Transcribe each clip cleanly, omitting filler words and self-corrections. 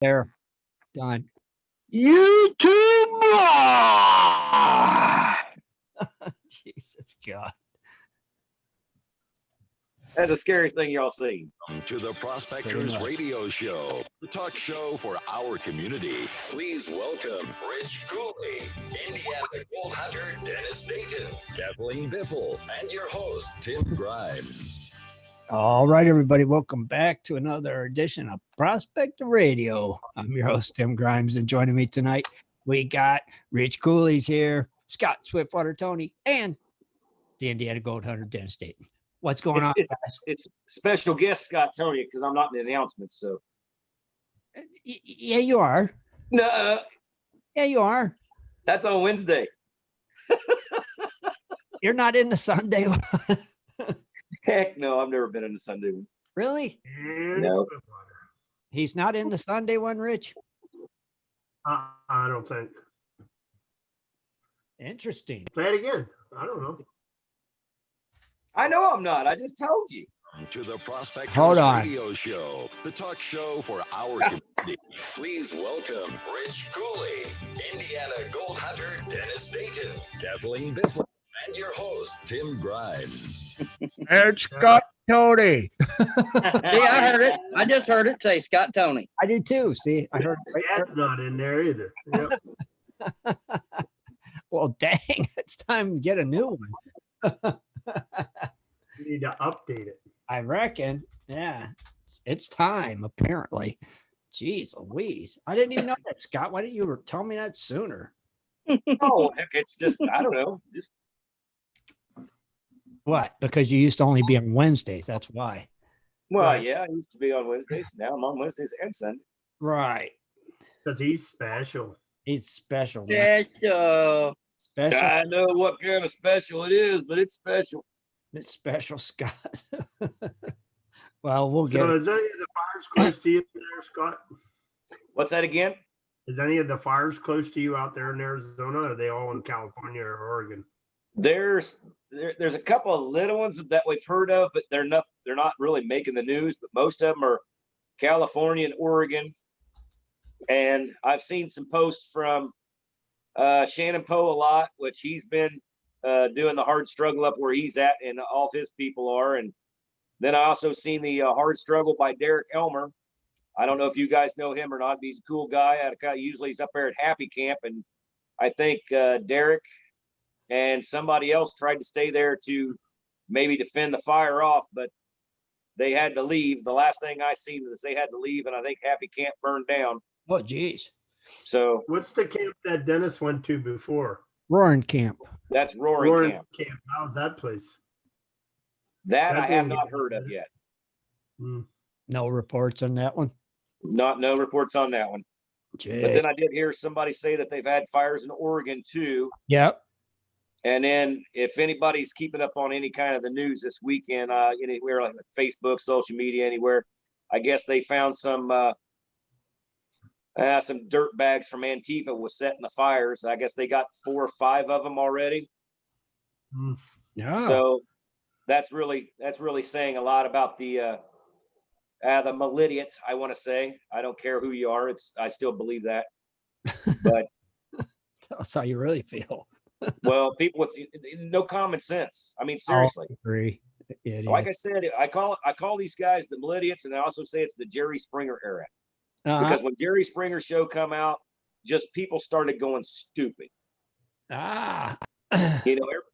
There. Done. YouTube. Jesus God. That's the scariest thing y'all seen. To the Prospectors radio show, the talk show for our community. Please welcome Rich Cooley, Indiana Gold Hunter Dennis Dayton, Kathleen Biffle, and your host, Tim Grimes. All right, everybody. Welcome back to another edition of Prospector Radio. I'm your host, Tim Grimes, and joining me tonight, we got Rich Cooley's here, Scott Swiftwater, Toney, and the Indiana Gold Hunter Dennis Dayton. What's going on? It's special guest Scott Toney because I'm not in the announcements. So yeah, you are. No, yeah, you are. That's on Wednesday. You're not in the Sunday one. Heck no, I've never been in the Sunday ones. Really? No. He's not in the Sunday one, Rich? I don't think. Interesting. Play it again. I don't know. I know I'm not. I just told you. To the Prospectors Hold on. radio show, the talk show for our community. Please welcome Rich Cooley, Indiana Gold Hunter Dennis Dayton, Kathleen Biffle, and your host, Tim Grimes. It's Scott Toney. See, I heard it. I just heard it say Scott Toney. I did too. See, I heard it right That's not in there either. Yep. Well, dang, it's time to get a new one. You need to update it. I reckon. Yeah, it's time, apparently. Jeez Louise. I didn't even know that, Scott. Why didn't you tell me that sooner? Oh, heck, it's just, I don't know. Just What? Because you used to only be on Wednesdays. That's why. well, Right. yeah, I used to be on Wednesdays. Now I'm on Wednesdays and Sundays. Right. Because he's special. He's special. Man. Special. Special. I know what kind of special it is, but it's special. It's special, Scott. Well, we'll get So it. is any of the fires close to you there, Scott? What's that again? Is any of the fires close to you out there in Arizona? Or are they all in California or Oregon? There's a couple of little ones that we've heard of, but they're not really making the news. But most of them are California and Oregon. And I've seen some posts from Shannon Poe a lot, which he's been doing the hard struggle up where he's at, and all of his people are. And then I also seen the hard struggle by Derek Elmer. I don't know if you guys know him or not, but he's a cool guy. Usually he's up there at Happy Camp, and I think Derek and somebody else tried to stay there to maybe defend the fire off, but they had to leave. The last thing I seen is they had to leave, and I think Happy Camp burned down. Oh, geez. So What's the camp that Dennis went to before? Roaring Camp. that's Roaring Camp. How's that place? That I That have didn't not get- heard of yet. Mm. No reports on that one. No reports on that one. But Jay. then I did hear somebody say that they've had fires in Oregon too. Yep. And then if anybody's keeping up on any kind of the news this weekend, anywhere like Facebook, social media, anywhere, I guess they found some dirt bags from Antifa was setting the fires. I guess they got 4 or 5 of them already. Yeah. So that's really saying a lot about the militias. I want to say, I don't care who you are. I still believe that. But That's how you really feel. well, people with no common sense. I mean, seriously. I agree. Idiot. Like I said, I call these guys the militias, and I also say it's the Jerry Springer era. Uh-huh. Because when Jerry Springer show come out, just people started going stupid.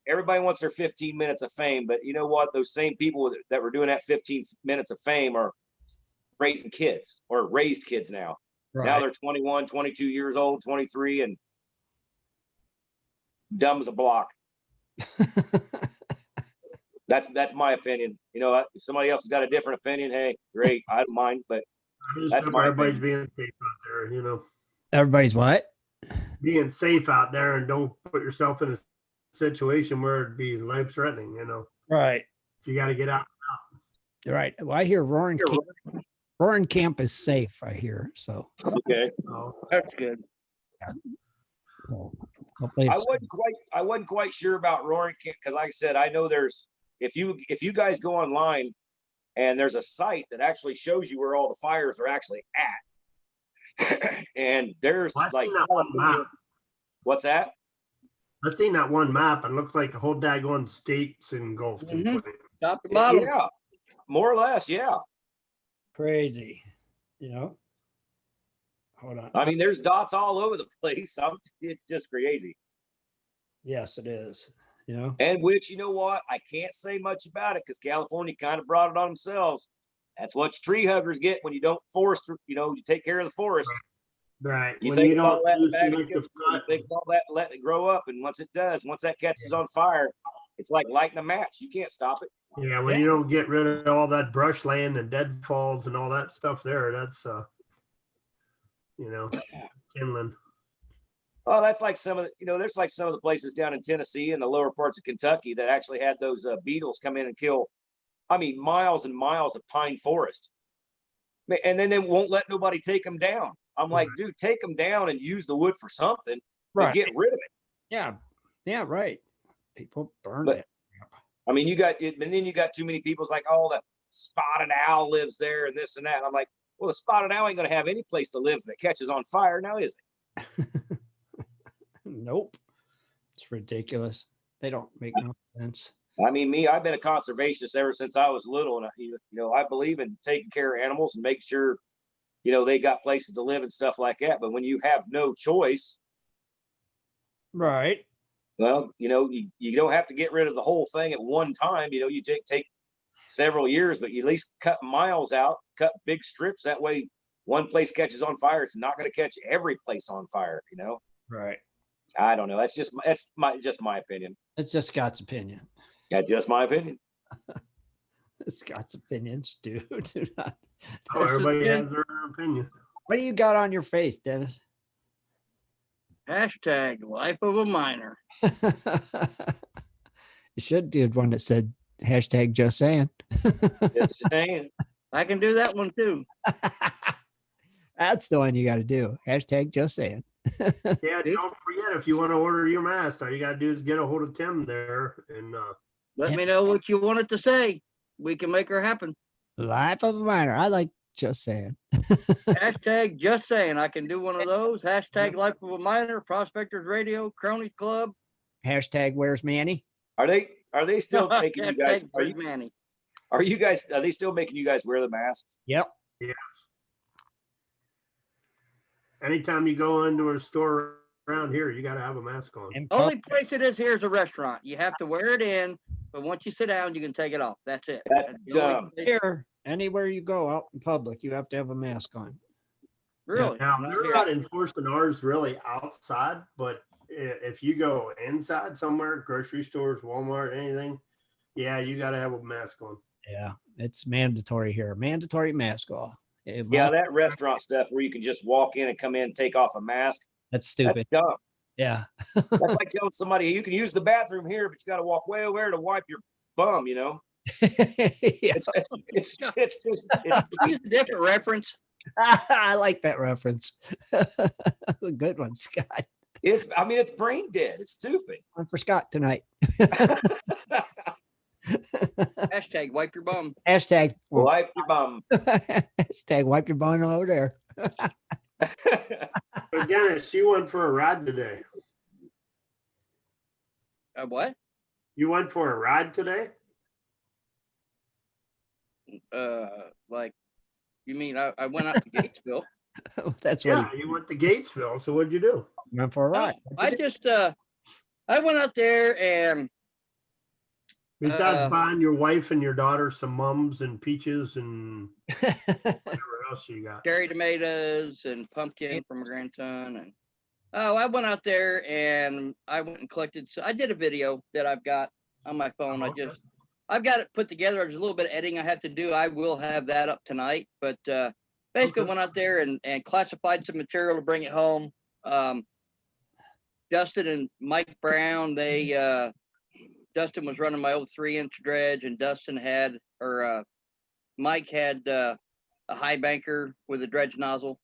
Everybody wants their 15 minutes of fame, but you know what? Those same people that were doing that 15 minutes of fame are raising kids or raised kids now. Right. Now they're 21, 22 years old, 23, and dumb as a block. That's my opinion. You know, if somebody else has got a different opinion, hey, great, I don't mind. But I just that's hope my everybody's opinion. being safe out there, you know. Everybody's what? Being safe out there and don't put yourself in a situation where it'd be life threatening, you know. Right. You got to get out. Right. Well, I hear Roaring Camp is safe, I hear. So Okay, Oh, that's good. hopefully I it's- wasn't quite sure about Roaring Camp because, like I said, I know there's if you guys go online and there's a site that actually shows you where all the fires are actually at. and there's Well, I like, seen that one map. what's that? I seen that one map. It looks like a whole daggone states engulfed in Mhm. flame. Top to bottom. Yeah, more or less. Yeah. Crazy. You know? Hold on. I mean, there's dots all over the place. It's just crazy. Yes, it is. You know? And which, you know what? I can't say much about it because California kind of brought it on themselves. That's what tree huggers get when you don't forest, you take care of the forest. Right. You When think you of all don't that do back, selective you cut, think of all that, let it grow up. And once that catches on fire, it's like lighting a match. You can't stop it. yeah, when you don't get rid of all that brush land and deadfalls and all that stuff there, that's kindling. Oh, that's like some of the, there's like some of the places down in Tennessee and the lower parts of Kentucky that actually had those beetles come in and kill, miles and miles of pine forest. And then they won't let nobody take them down. I'm like, dude, take them down and use the wood for something, but get rid of it. Yeah. Yeah, right. People burn But it. and then you got too many people. It's like, oh, the spotted owl lives there and this and that. And I'm like, well, the spotted owl ain't going to have any place to live if it catches on fire now, is it? Nope. It's ridiculous. They don't make no sense. I've been a conservationist ever since I was little. And, I believe in taking care of animals and making sure, they got places to live and stuff like that. But when you have no choice, Right. well, you don't have to get rid of the whole thing at one time. You take several years, but you at least cut miles out, cut big strips. That way, one place catches on fire, it's not going to catch every place on fire. Right. I don't know. That's just my opinion. It's just Scott's opinion. That's just my opinion. Scott's opinions, dude. Do not. Oh, everybody has their own opinion. What do you got on your face, Dennis? Hashtag life of a miner. You should do one that said hashtag just saying. Just saying. I can do that one too. That's the one you got to do. Hashtag just saying. Yeah, don't forget, if you want to order your mask, all you got to do is get a hold of Tim there. And Let me know what you want it to say. We can make her happen. Life of a miner. I like just saying. Hashtag just saying. I can do one of those. Hashtag life of a miner, Prospectors Radio, Cronies Club. Hashtag where's Manny? Are they still making you guys? Manny. Are they still making you guys wear the masks? Yep. yeah. Anytime you go into a store around here, you got to have a mask on. In Only public. place it is here is a restaurant. You have to wear it in, but once you sit down, you can take it off. That's it. That's the only dumb. place- Here, anywhere you go out in public, you have to have a mask on. Really? Now, Not they're here. not enforcing ours really outside, but if you go inside somewhere, grocery stores, Walmart, anything, yeah, you got to have a mask on. Yeah, it's mandatory here. Mandatory mask off. Yeah, that restaurant stuff where you can just walk in and come in and take off a mask. That's stupid. That's dumb. Yeah. That's like telling somebody you can use the bathroom here, but you got to walk way over there to wipe your bum. Yeah. It's just it's Use a different reference. I like that reference. A good one, Scott. it's brain dead. It's stupid. One for Scott tonight. Hashtag wipe your bum. Hashtag Wipe your bum. hashtag wipe your bum over there. So Dennis, you went for a ride today. What? You went for a ride today? Like, you mean I went out to Gatesville? That's what Yeah, you went to Gatesville. So what'd you do? he went for a ride. I just I went out there and Besides buying your wife and your daughter some mums and peaches and whatever else you got. cherry tomatoes and pumpkin for my grandson. And I went out there and I went and collected. So I did a video that I've got on my phone. Okay. I've got it put together. There's a little bit of editing I have to do. I will have that up tonight. But basically Okay. went out there and classified some material to bring it home. Dustin and Mike Brown, Dustin was running my old 3-inch dredge, and Mike had a high banker with a dredge nozzle.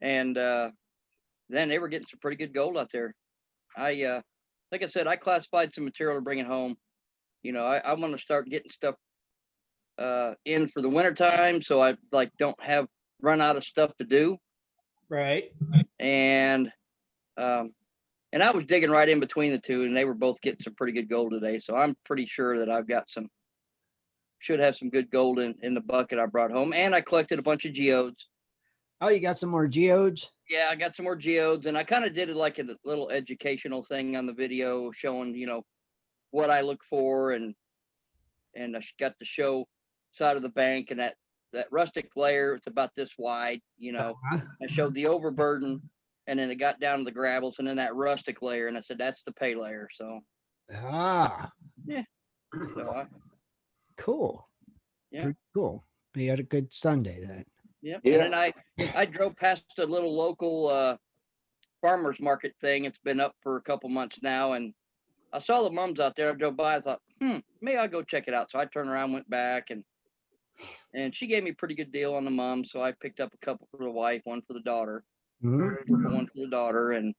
And then they were getting some pretty good gold out there. Like I said, I classified some material to bring it home. I want to start getting stuff in for the winter time, so I don't run out of stuff to do. Right. and I was digging right in between the two, and they were both getting some pretty good gold today. So I'm pretty sure that I've got should have some good gold in the bucket I brought home. And I collected a bunch of geodes. Oh, you got some more geodes? Yeah, I got some more geodes, and I kind of did it like a little educational thing on the video showing, what I look for, and I got to show side of the bank and that rustic layer. It's about this wide, Uh-huh. I showed the overburden, and then it got down to the gravels, and then that rustic layer, and I said that's the pay layer. So yeah, so cool. Yeah. Pretty cool. You had a good Sunday then. Yeah. Yeah. And then I drove past a little local farmers market thing. It's been up for a couple months now, and I saw the mums out there. I drove by. I thought, maybe I'll go check it out. So I turned around, went back, and she gave me a pretty good deal on the mom. So I picked up a couple for the wife, one for the daughter, Mhm. one for the daughter, and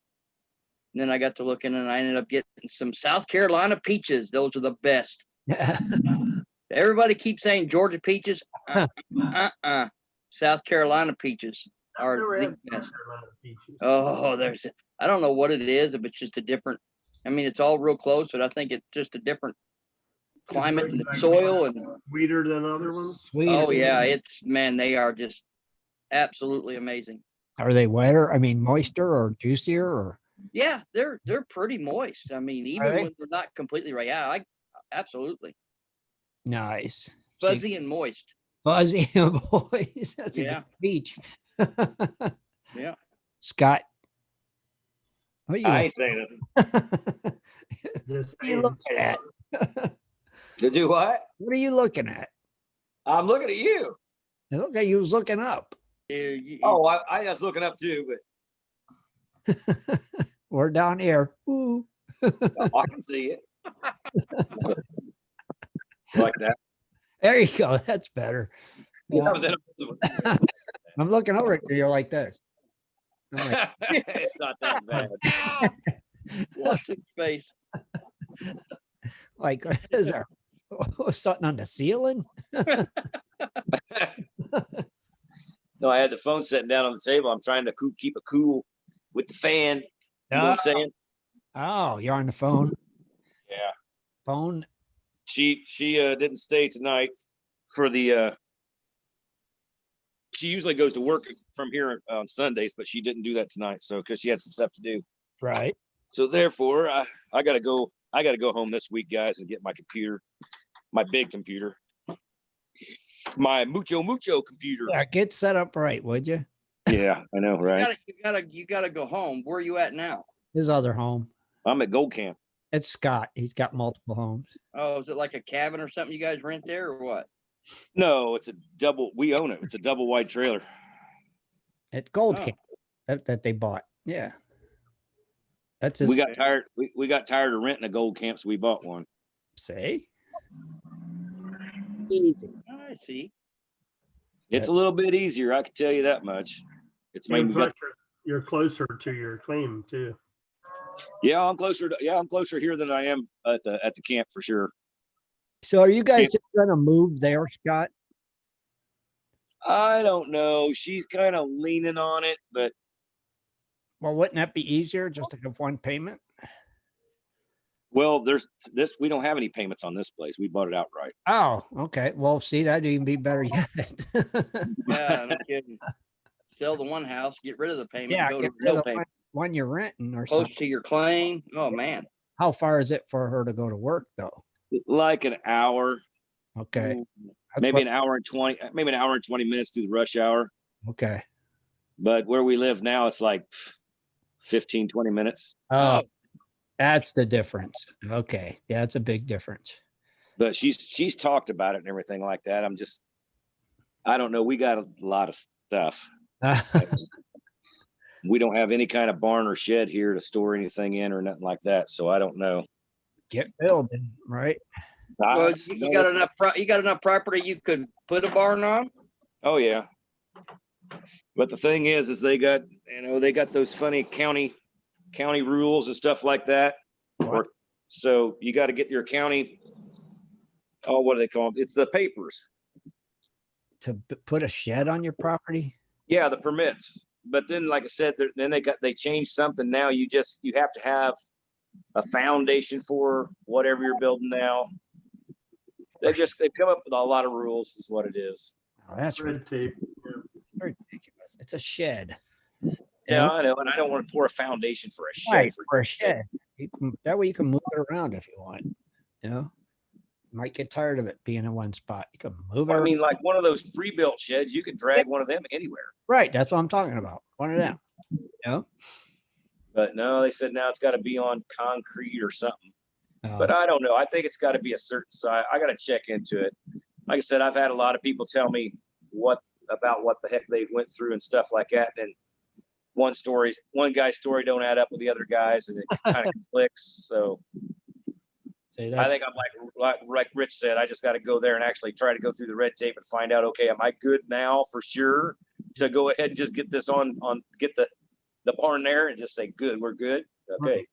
then I got to looking, and I ended up getting some South Carolina peaches. Those are the best. Everybody keeps saying Georgia peaches. South Carolina peaches are the best. Oh, I don't know what it is, if it's just a different, it's all real close, but I think it's just a different climate and the soil and sweeter than other ones. Sweet. oh yeah, they are just absolutely amazing. Are they wetter? I mean, moister or juicier or? Yeah, they're pretty moist. Even they? when they're not completely right. Yeah, absolutely Nice. fuzzy and moist. Fuzzy boys. That's a Yeah. good peach. Yeah. Scott. What I ain't saying nothing. Just are you looking at? To do what? What are you looking at? I'm looking at you. It looked like you was looking up. Oh, I was looking up too, but We're down here. Ooh. I can see it. Like that. There you go. That's better. Yeah, I'm looking over at you. You're like this. I'm like, it's not that bad. Watch his face. like, is there something on the ceiling? No, I had the phone sitting down on the table. I'm trying to keep it cool with the fan. You know what I'm saying? Oh, you're on the phone. Yeah. Phone. She didn't stay tonight for the she usually goes to work from here on Sundays, but she didn't do that tonight. So because she had some stuff to do. Right. So therefore I gotta go home this week, guys, and get my computer, my big computer. My mucho computer. Yeah, get set up right, would you? Yeah, I know, right? You gotta go home. Where are you at now? His other home. I'm at Gold Camp. It's Scott. He's got multiple homes. Oh, is it like a cabin or something you guys rent there, or what? No, it's a double. We own it. It's a double wide trailer. It's Gold Oh. Camp that they bought. Yeah. That's his. We got tired. We got tired of renting a Gold Camp, so we bought one. Say. Easy. Oh, I see. It's a little bit easier, I can tell you that much. It's made And me plus you're closer to your claim too. I'm closer here than I am at the camp for sure. So are you guys just gonna move there, Scott? I don't know. She's kind of leaning on it, but Well, wouldn't that be easier just to have one payment? well, there's this. We don't have any payments on this place. We bought it outright. Oh, okay. Well, see, that'd even be better yet. Yeah, no kidding. Sell the one house, get rid of the payment, Yeah, go get to rid of real the payment. one you're renting or Close something. to your claim. Oh man. How far is it for her to go to work though? Like an hour, Okay. That's maybe what- an hour and 20, maybe an hour and 20 minutes through the rush hour. Okay. But where we live now, it's like 15, 20 minutes. Oh, that's the difference. Okay. Yeah, it's a big difference. But she's talked about it and everything like that. I don't know. We got a lot of stuff. We don't have any kind of barn or shed here to store anything in or nothing like that. So I don't know. Get building, right? Well, you got enough property you could put a barn on? Oh yeah. But the thing is they got those funny county rules and stuff like that. What? So you got to get your county. Oh, what do they call them? It's the papers. To put a shed on your property? Yeah, the permits. but then, like I said, then they changed something. Now you have to have a foundation for whatever you're building now. They've come up with a lot of rules, is what it is. Oh, that's Red tape. ridiculous. It's a shed. Yeah, I know, and I don't want to pour a foundation for a shed. Right, for a shed. That way you can move it around if you want. You know, you might get tired of it being in one spot. You can move it. I mean, like one of those pre-built sheds, you can drag one of them anywhere. Right, that's what I'm talking about. One of them. You know? But no, they said now it's got to be on concrete or something. But Oh, I don't know. I think it's got to be a certain size. I got to check into it. Like I said, I've had a lot of people tell me what the heck they've went through and stuff like that. And one guy's story don't add up with the other guys, and it kind of conflicts. So see, I think I'm like Rich said, I just got to go there and actually try to go through the red tape and find out, okay, am I good now for sure to go ahead and just get this get the barn there and just say, good, we're good. Okay.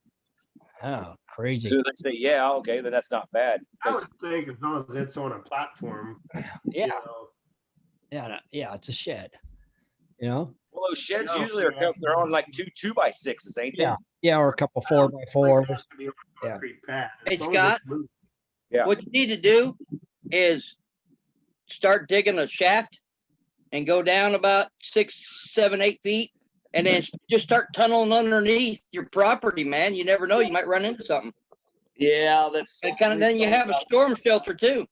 oh, crazy. So they say, yeah, okay, then that's not bad. I would think as long as it's on a platform. Yeah, You know, yeah, it's a shed. You know? Well, those sheds No, usually they're on like 2x6s, ain't they? Yeah, or a couple 4x4s. it has to be on a concrete pad. Hey, As long as it's Scott. moving. Yeah. What you need to do is start digging a shaft and go down about 6, 7, 8 feet, and then just start tunneling underneath your property, man. You never know, you might run into something. Yeah, that's And kind of then you have a storm shelter too.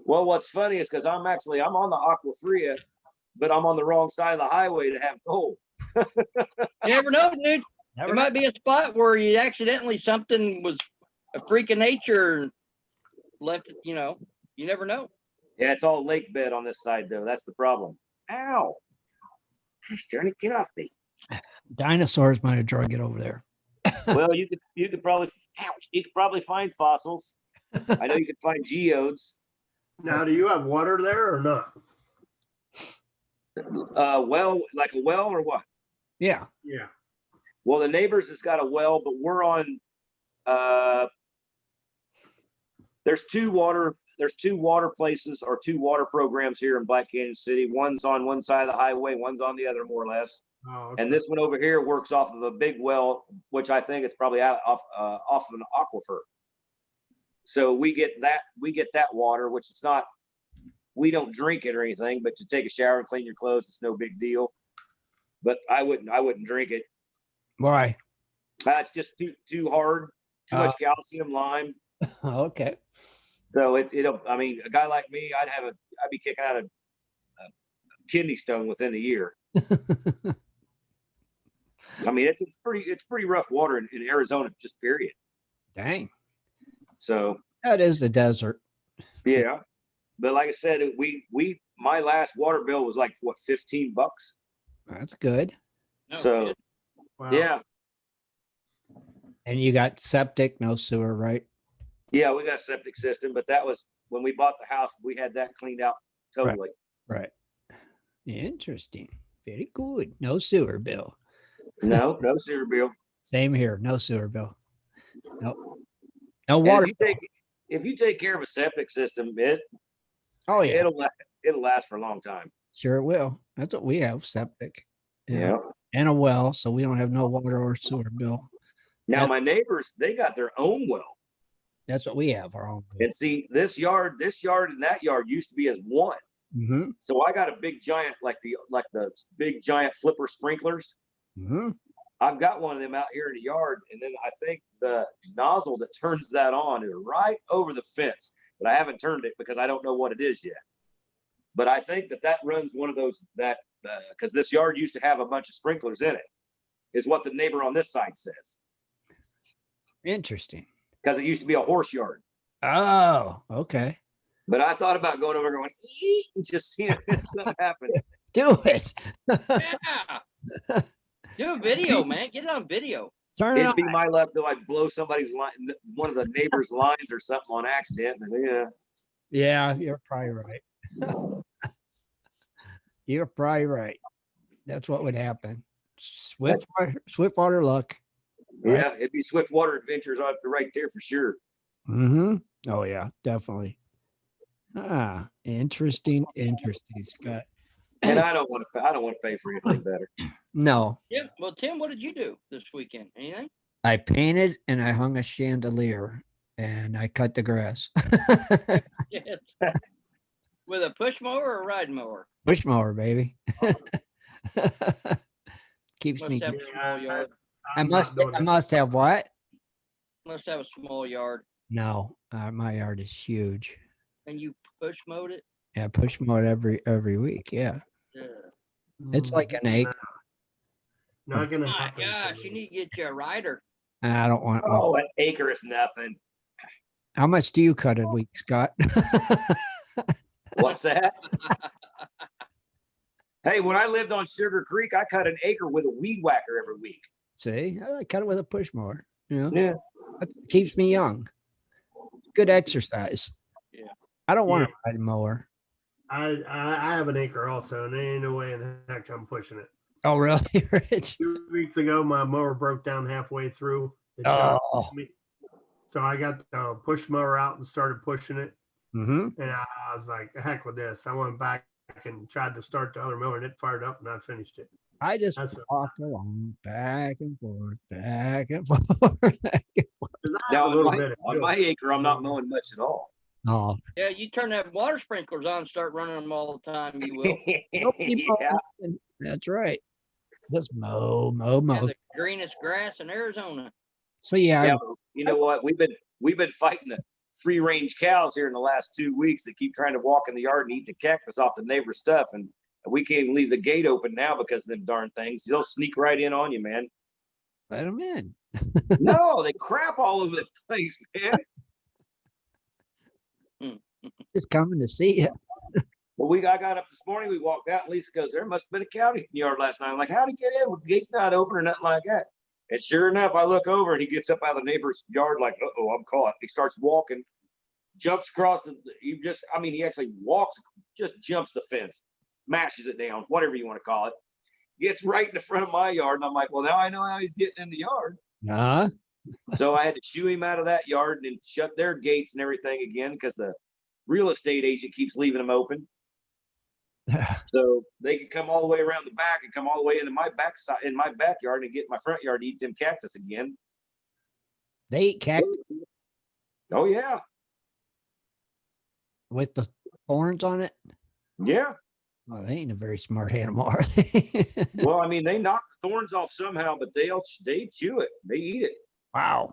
Well, what's funny is because I'm on the Aquafria, but I'm on the wrong side of the highway to have gold. You never know, dude. Never There might be a spot where you accidentally something was a freak of nature and left it, you know. You never know. Yeah, it's all lake bed on this side though. That's the problem. Ow! Johnny, get off me. Dinosaurs might have drug it over there. Well, you could probably find fossils. I know you could find geodes. Now, do you have water there or not? Well, like a well or what? Yeah. Yeah. Well, the neighbors has got a well, but we're on. There's two water places or two water programs here in Black Canyon City. One's on one side of the highway, one's on the other, more or less. Oh, okay. And this one over here works off of a big well, which I think it's probably off of an aquifer. So we get that water, which it's not. We don't drink it or anything, but to take a shower and clean your clothes, it's no big deal. But I wouldn't drink it. Why? It's just too hard, too much calcium, lime. Okay. So I mean, a guy like me, I'd be kicking out a kidney stone within a year. I mean, it's pretty rough water in Arizona, just period. Dang. So That is the desert. yeah, but like I said, my last water bill was like what, $15. That's good. So Wow. yeah, And you got septic, no sewer, right? yeah, we got a septic system, but that was when we bought the house. We had that cleaned out totally. Right. Interesting. Very good. No sewer bill. No sewer bill. Same here. No sewer bill. No. No And water. if you take care of a septic system, Oh yeah. it'll last for a long time. Sure it will. That's what we have. Septic. Yeah. And a well, so we don't have no water or sewer bill. Now my neighbors, they got their own well. That's what we have. Our own. And see, this yard and that yard used to be as one. Mm-hmm. So I got a big giant, like the big giant flipper sprinklers. Mm-hmm. I've got one of them out here in the yard, and then I think the nozzle that turns that on is right over the fence, but I haven't turned it because I don't know what it is yet. But I think that runs one of those that because this yard used to have a bunch of sprinklers in it, is what the neighbor on this side says. Interesting. Because it used to be a horse yard. Oh, okay. But I thought about going over and going, eee, and just seeing if something happens. Do it. Yeah. Do a video, man. Get it on video. Turn it It'd on. be my luck though. I'd blow somebody's line, one of the neighbor's lines or something on accident. And yeah. Yeah, you're probably right. You're probably right. That's what would happen. Swiftwater luck. Right. Yeah, it'd be Swiftwater Adventures right there for sure. Mm-hmm. Oh yeah, definitely. Interesting, Scott. And I don't want to pay for anything better. No, Yeah. Well, Tim, what did you do this weekend? Anything? I painted and I hung a chandelier and I cut the grass. Yes. With a push mower or a ride mower? Push mower, baby. Keeps Must me. have a small yard. I I'm not doing it. must have what? Must have a small yard. No, my yard is huge. And you push mowed it? Yeah, push mowed every week. Yeah, Yeah. it's like an acre. Not gonna My happen. for gosh, you me. need to get you a rider. I don't want. Oh, an acre is nothing. How much do you cut a week, Scott? What's that? Hey, when I lived on Sugar Creek, I cut an acre with a weed whacker every week. See, I cut it with a push mower. You know, Yeah. that keeps me young. Good exercise. Yeah. I don't want Yeah. to ride a mower. I have an acre also, and there ain't no way in the heck I'm pushing it. Oh, really, Rich? 2 weeks ago, my mower broke down halfway through. It shot Oh. me. So I got the push mower out and started pushing it. Mm-hmm. And I was like, heck with this. I went back and tried to start the other mower, and it fired up, and I finished it. I just That's walked along back and forth, back and forth. Back and forth. 'cause I Now have a little on bit of my field. acre, I'm not mowing much at all. Oh, Yeah, you turn that water sprinklers on and start running them all the time, you will. Yeah. that's right. Just mow, mow, Yeah, mow. the greenest grass in Arizona. So yeah, Yeah, you know what? We've been fighting the free range cows here in the last 2 weeks that keep trying to walk in the yard and eat the cactus off the neighbor's stuff, and we can't even leave the gate open now because of them darn things. They'll sneak right in on you, man. let them in. No, they crap all over the place, man. Just coming to see you. But I got up this morning, we walked out, and Lisa goes, there must have been a cow in the yard last night. I'm like, how'd he get in? Well, the gate's not open or nothing like that. And sure enough, I look over and he gets up out of the neighbor's yard like, uh-oh, I'm caught. He starts walking, jumps across he actually walks, just jumps the fence, mashes it down, whatever you want to call it. Gets right in the front of my yard. And I'm like, well, now I know how he's getting in the yard. Nah. So I had to shoo him out of that yard and shut their gates and everything again because the real estate agent keeps leaving them open. So they can come all the way around the back and come all the way into my backside in my backyard and get in my front yard to eat them cactus again. They eat cactus Oh yeah. with the thorns on it. Yeah. Well, they ain't a very smart animal, are they? Well, I mean, they knock the thorns off somehow, but they chew it. They eat it. Wow.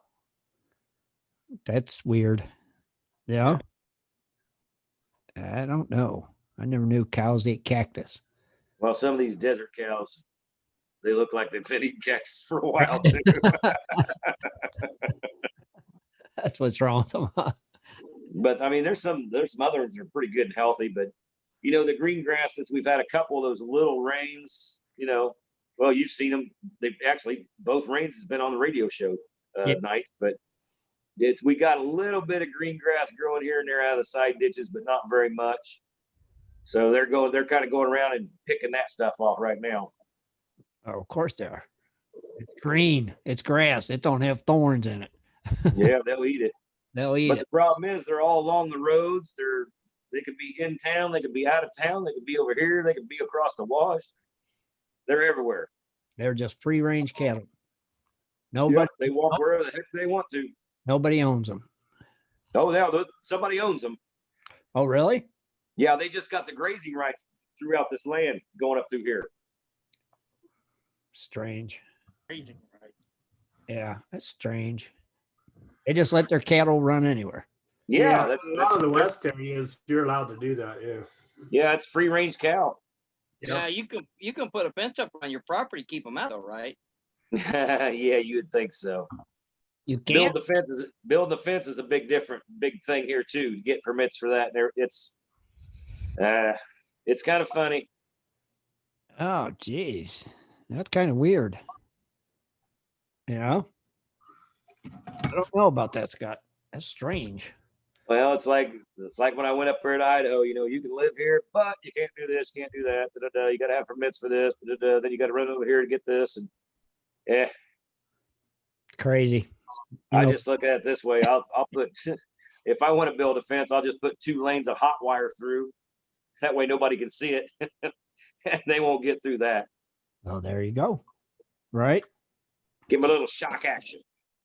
That's weird. Yeah. I don't know. I never knew cows ate cactus. Well, some of these desert cows, they look like they've been eating cactus for a while too. That's what's wrong with them. Huh? But I mean, there's some other ones that are pretty good and healthy, but you know, the green grasses, we've had a couple of those little rains, you know, well, you've seen them. They've actually, both rains has been on the radio show nights, but we got a little bit of green grass growing here and there out of the side ditches, but not very much. So they're kind of going around and picking that stuff off right now. Oh, of course they are. It's green. It's grass. It don't have thorns in it. Yeah, they'll eat it. They'll eat But it. the problem is they're all along the roads. They could be in town, they could be out of town, they could be over here, they could be across the wash. They're everywhere. They're just free range cattle. Nobody, Yep, they walk wherever the heck they want to. nobody owns them. Oh, yeah, somebody owns them. Oh, really? Yeah, they just got the grazing rights throughout this land going up through here. Strange. Crazy, right? Yeah, that's strange. They just let their cattle run anywhere. Yeah, a lot of the west areas, you're allowed to do that. Yeah. Yeah, it's free range cow. Yeah, you can put a fence up on your property, keep them out, though, right? Yeah, you would think so. You can't. Building the fence is a big thing here too. To get permits for that, it's kind of funny. Oh, geez. That's kind of weird. You know? I don't know about that, Scott. That's strange. Well, it's like when I went up there to Idaho. You know, you can live here, but you can't do this, can't do that. You got to have permits for this. Then you got to run over here to get this, and yeah, Crazy. I just look at it this way. I'll put if I want to build a fence, I'll just put 2 lanes of hot wire through. That way nobody can see it. They won't get through that. Oh, there you go. Right? Give them a little shock action.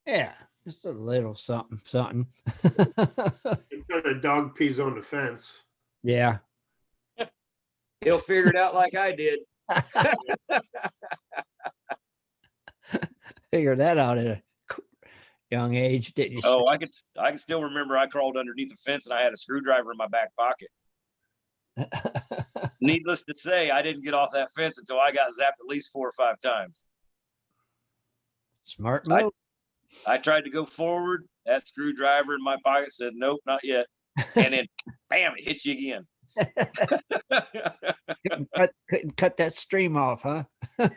Yeah, just a little something, something. Instead of dog pees on the fence. Yeah. He'll figure it out like I did. Figure that out at a young age, didn't you? Oh, I can still remember I crawled underneath a fence and I had a screwdriver in my back pocket. Needless to say, I didn't get off that fence until I got zapped at least 4 or 5 times. Smart move. I tried to go forward. That screwdriver in my pocket said, nope, not yet. And then, bam, it hits you again. couldn't cut that stream off, huh?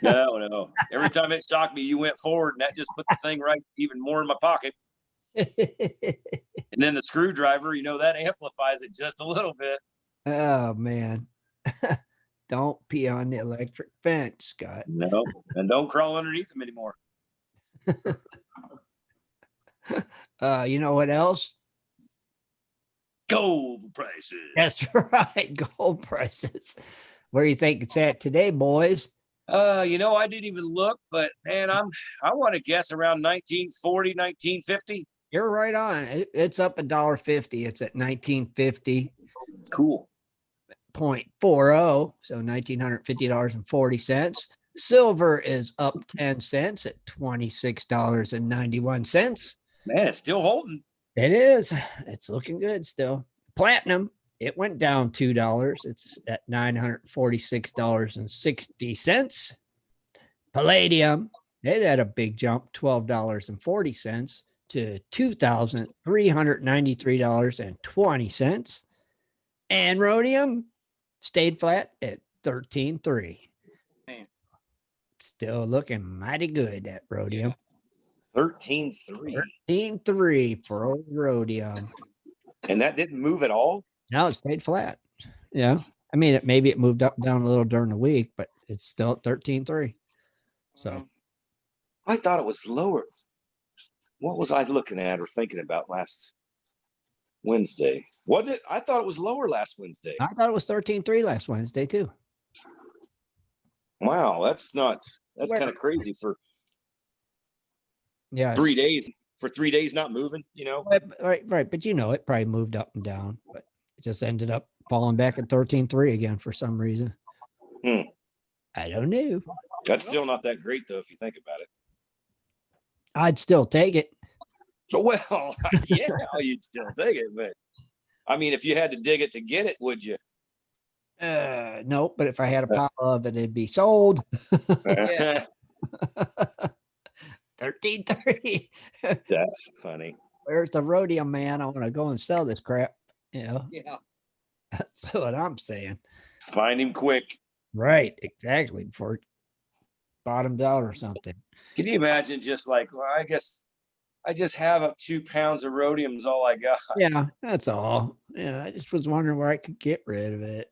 No. Every time it shocked me, you went forward, and that just put the thing right even more in my pocket. And then the screwdriver, that amplifies it just a little bit. Oh, man. Don't pee on the electric fence, Scott. No, and don't crawl underneath them anymore. You know what else? Gold prices. That's right. Gold prices. Where do you think it's at today, boys? I didn't even look, but man, I want to guess around 1940, 1950. You're right on. It's up $1.50. It's at 1950. Cool. 0.40, so $1,950.40. Silver is up 10 cents at $26.91. Man, it's still holding. It is. It's looking good still. Platinum, it went down $2. It's at $946.60. Palladium, it had a big jump, $12.40 to $2,393.20. And rhodium stayed flat at 13.3. Still looking mighty good at rhodium. 13.3. 13.3 for old rhodium. And that didn't move at all? No, it stayed flat. Yeah. I mean, maybe it moved up down a little during the week, but it's still at 13.3. So I thought it was lower. What was I looking at or thinking about last Wednesday? I thought it was lower last Wednesday. I thought it was 13.3 last Wednesday too. Wow, that's kind of crazy for 3 days. For 3 days not moving, Right. But it probably moved up and down, but it just ended up falling back at 13.3 again for some reason. I don't know. That's still not that great though, if you think about it. I'd still take it. Well, yeah, you'd still take it, but I mean, if you had to dig it to get it, would you? Nope. But if I had a pile of it, it'd be sold. 13.3. That's funny. Where's the rhodium man? I want to go and sell this crap. Yeah. That's what I'm saying. Find him quick. Right. Exactly. Before it bottomed out or something. Can you imagine just like, well, I guess I just have 2 pounds of rhodium is all I got. Yeah, that's all. Yeah, I just was wondering where I could get rid of it.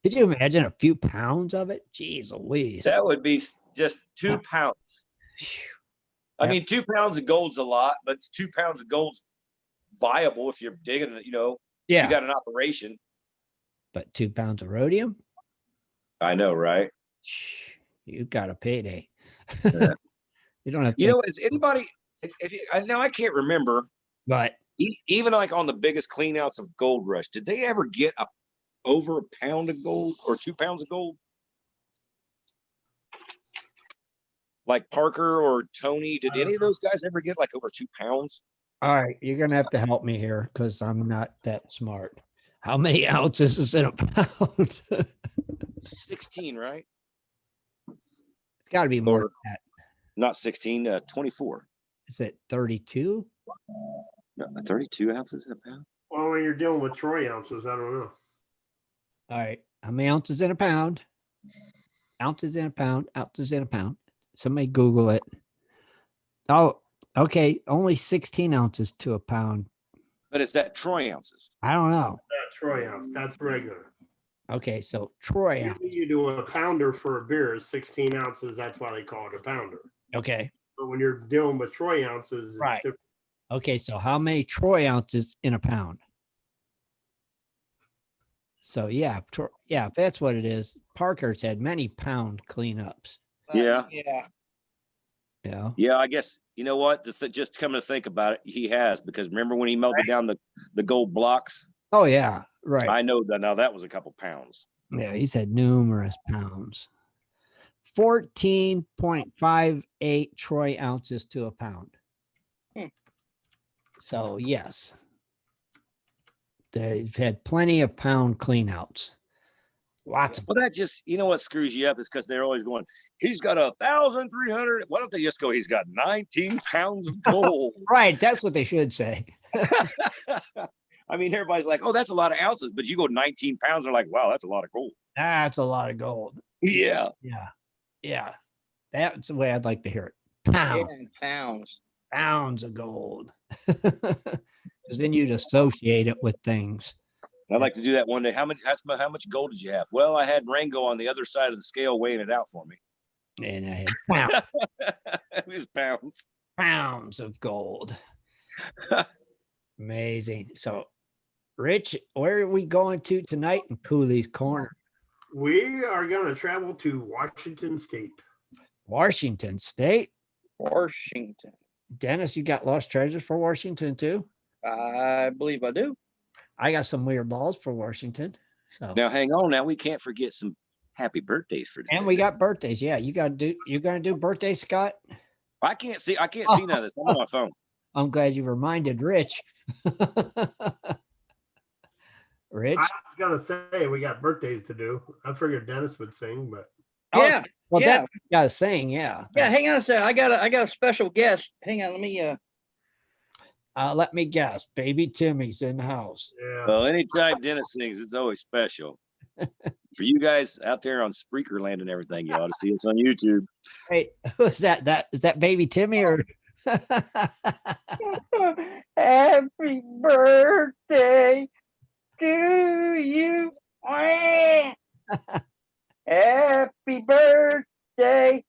Could you imagine a few pounds of it? Jeez Louise. That would be just 2 pounds. I mean, 2 pounds of gold's a lot, but 2 pounds of gold's viable if you're digging it, if you got an operation. But 2 pounds of rhodium? I know, right? You got a payday. Yeah. You don't have is anybody, I can't remember, but even like on the biggest clean outs of Gold Rush, did they ever get over a pound of gold or 2 pounds of gold? Like Parker or Toney, did any of those guys ever get like over 2 pounds? All right, you're gonna have to help me here because I'm not that smart. How many ounces is in a pound? 16, right? It's got to be more than that. Not 16, 24. Is it 32? No, 32 ounces in a pound? Well, when you're dealing with troy ounces, I don't know. All right, how many ounces in a pound? Ounces in a pound. Ounces in a pound. Somebody Google it. Oh, okay. Only 16 ounces to a pound. But is that troy ounces? I don't know. That troy ounce, that's regular. Okay, so troy ounce. You do a pounder for a beer is 16 ounces. That's why they call it a pounder. Okay. But when you're dealing with troy ounces, it's Right. different. Okay, so how many troy ounces in a pound? So yeah, yeah, that's what it is. Parker's had many pound cleanups. Yeah. Yeah. Yeah. Yeah, I guess you know what? Just coming to think about it, he has, because remember when he melted down the gold blocks? Oh yeah, right. I know that now. That was a couple pounds. Yeah, he's had numerous pounds. 14.58 troy ounces to a pound. Hmm. So yes, they've had plenty of pound cleanouts. Lots of Well, that just, you know what screws you up is because they're always going, he's got 1,300. Why don't they just go, he's got 19 pounds of gold? right. That's what they should say. I mean, everybody's like, oh, that's a lot of ounces, but you go 19 pounds, they're like, wow, that's a lot of gold. That's a lot of gold. Yeah. Yeah. Yeah. That's the way I'd like to hear it. Pounds. Yeah, pounds. Pounds of gold. Because then you'd associate it with things. I'd like to do that one day. How much gold did you have? Well, I had Rango on the other side of the scale weighing it out for me. And I had pounds, It was pounds. pounds of gold. Amazing. So, Rich, where are we going to tonight in Cooley's Corner? We are going to travel to Washington State. Washington State. Washington. Dennis, you got lost treasures for Washington too? I believe I do. I got some weird balls for Washington. So Now, hang on. Now, we can't forget some happy birthdays for today. and we got birthdays. Yeah, you're gonna do birthdays, Scott? I can't see none of this. I'm on my phone. I'm glad you reminded Rich. Rich? I was going to say we got birthdays to do. I figured Dennis would sing, but Oh, Yeah. Well, yeah. that got saying, yeah. Yeah. Hang on a second. I got a special guest. Hang on. Let me. Let me guess. Baby Timmy's in the house. yeah. Well, anytime Dennis sings, it's always special. For you guys out there on Spreaker land and everything, you ought to see us on YouTube. Hey, who's that? Is that Baby Timmy or? Happy birthday to you. Happy birthday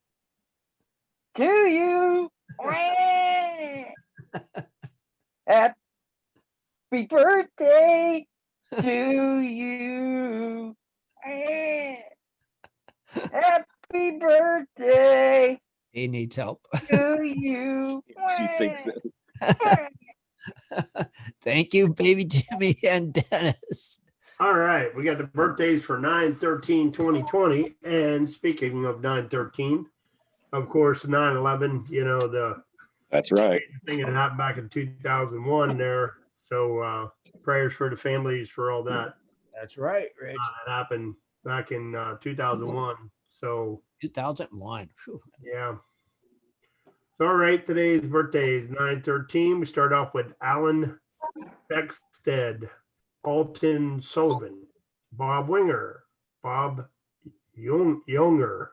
to you. Happy birthday to you. Happy birthday He needs help. to you. She thinks so. Thank you, Baby Timmy and Dennis. All right. We got the birthdays for 9/13/2020. And speaking of 9/13, of course, 9/11, That's right. thing that happened back in 2001 there. So prayers for the families for all that. That's right, Rich. That happened back in 2001. So 2001. Whew. yeah. So all right, today's birthday is 9/13. We start off with Alan Beckstead, Alton Sullivan, Bob Winger, Bob Younger,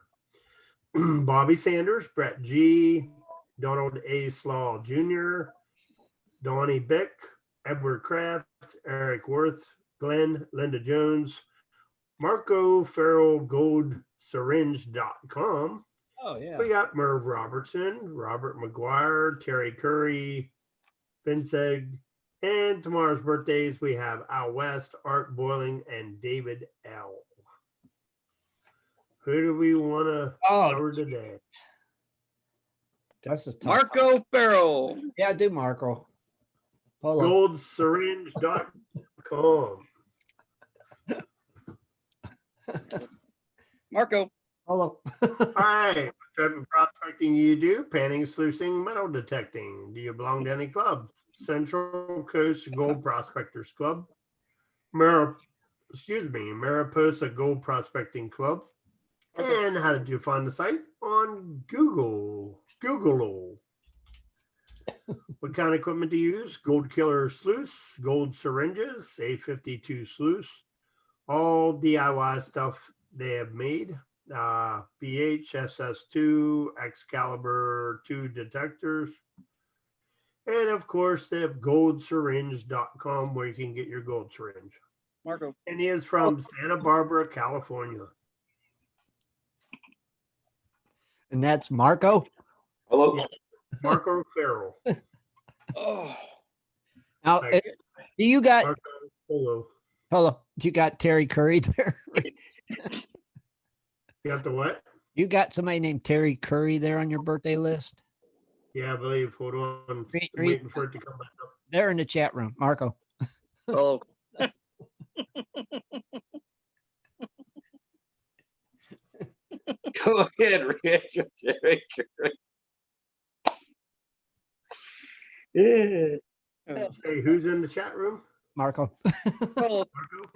Bobby Sanders, Brett G, Donald A. Slaw Jr., Donnie Bick, Edward Kraft, Eric Worth, Glenn, Linda Jones, Marco Farrell, GoldSyringe.com. Oh, yeah. We got Merv Robertson, Robert McGuire, Terry Curry, Vinceg, and tomorrow's birthdays we have Al West, Art Boiling, and David L. Who do we want to cover today? That's a tough. Marco Farrell. Yeah, do Marco. Polo. GoldSyringe.com. Marco. Polo. All right. What type of prospecting do you do? Panning, sluicing, metal detecting. Do you belong to any club? Central Coast Gold Prospectors Club. Mariposa Gold Prospecting Club. And how did you find the site? On Google. What kind of equipment to use? Gold Killer sluice, gold syringes, A52 sluice, all DIY stuff they have made. BH, SS2, Excalibur 2 detectors. And of course, they have goldsyringe.com where you can get your gold syringe. Marco. And he is from Santa Barbara, California. And that's Marco. Hello. Yeah. Marco Farrell. Oh. Now, Like, do you got Marco Polo. Polo, you got Terry Curry there? You got the what? You got somebody named Terry Curry there on your birthday list? Yeah, I believe. Hold on. I'm Read- waiting for it to come back up. They're in the chat room. Marco. Oh, Go ahead, Rich. Terry Curry. Yeah. Hey, who's in the chat room? Marco. oh, Marco?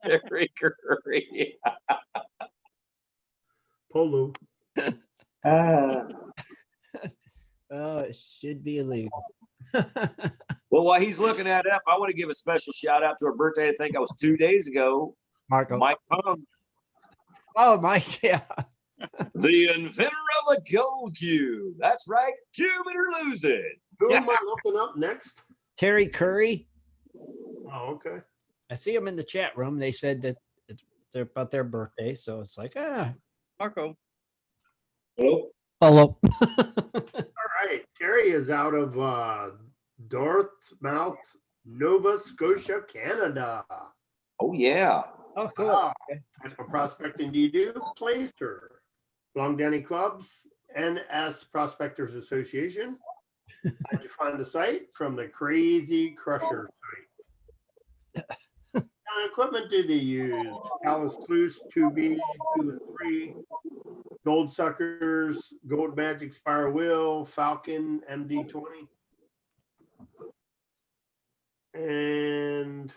Terry Curry. Polo. Ah. Oh, it should be illegal. Well, while he's looking that up, I want to give a special shout out to her birthday. I think it was 2 days ago. Marco. Mike Pung, Oh, Mike. Yeah. the inventor of the gold cube. That's right. Cube it or lose it. Who am I looking up next? Terry Curry. Oh, okay. I see them in the chat room. They said that they're about their birthday. So it's like, Marco. Oh, Hello. All right. Terry is out of Dartmouth, Nova Scotia, Canada. oh yeah. Oh, cool. Wow. What type of prospecting do you do? Placer. Long Danny Clubs, NS Prospectors Association. How'd you find the site? From the Crazy Crusher site. What kind of equipment do they use? Alice Sluice 2B, 2 and 3, Gold Suckers, Gold Magic Spire Wheel, Falcon MD20. And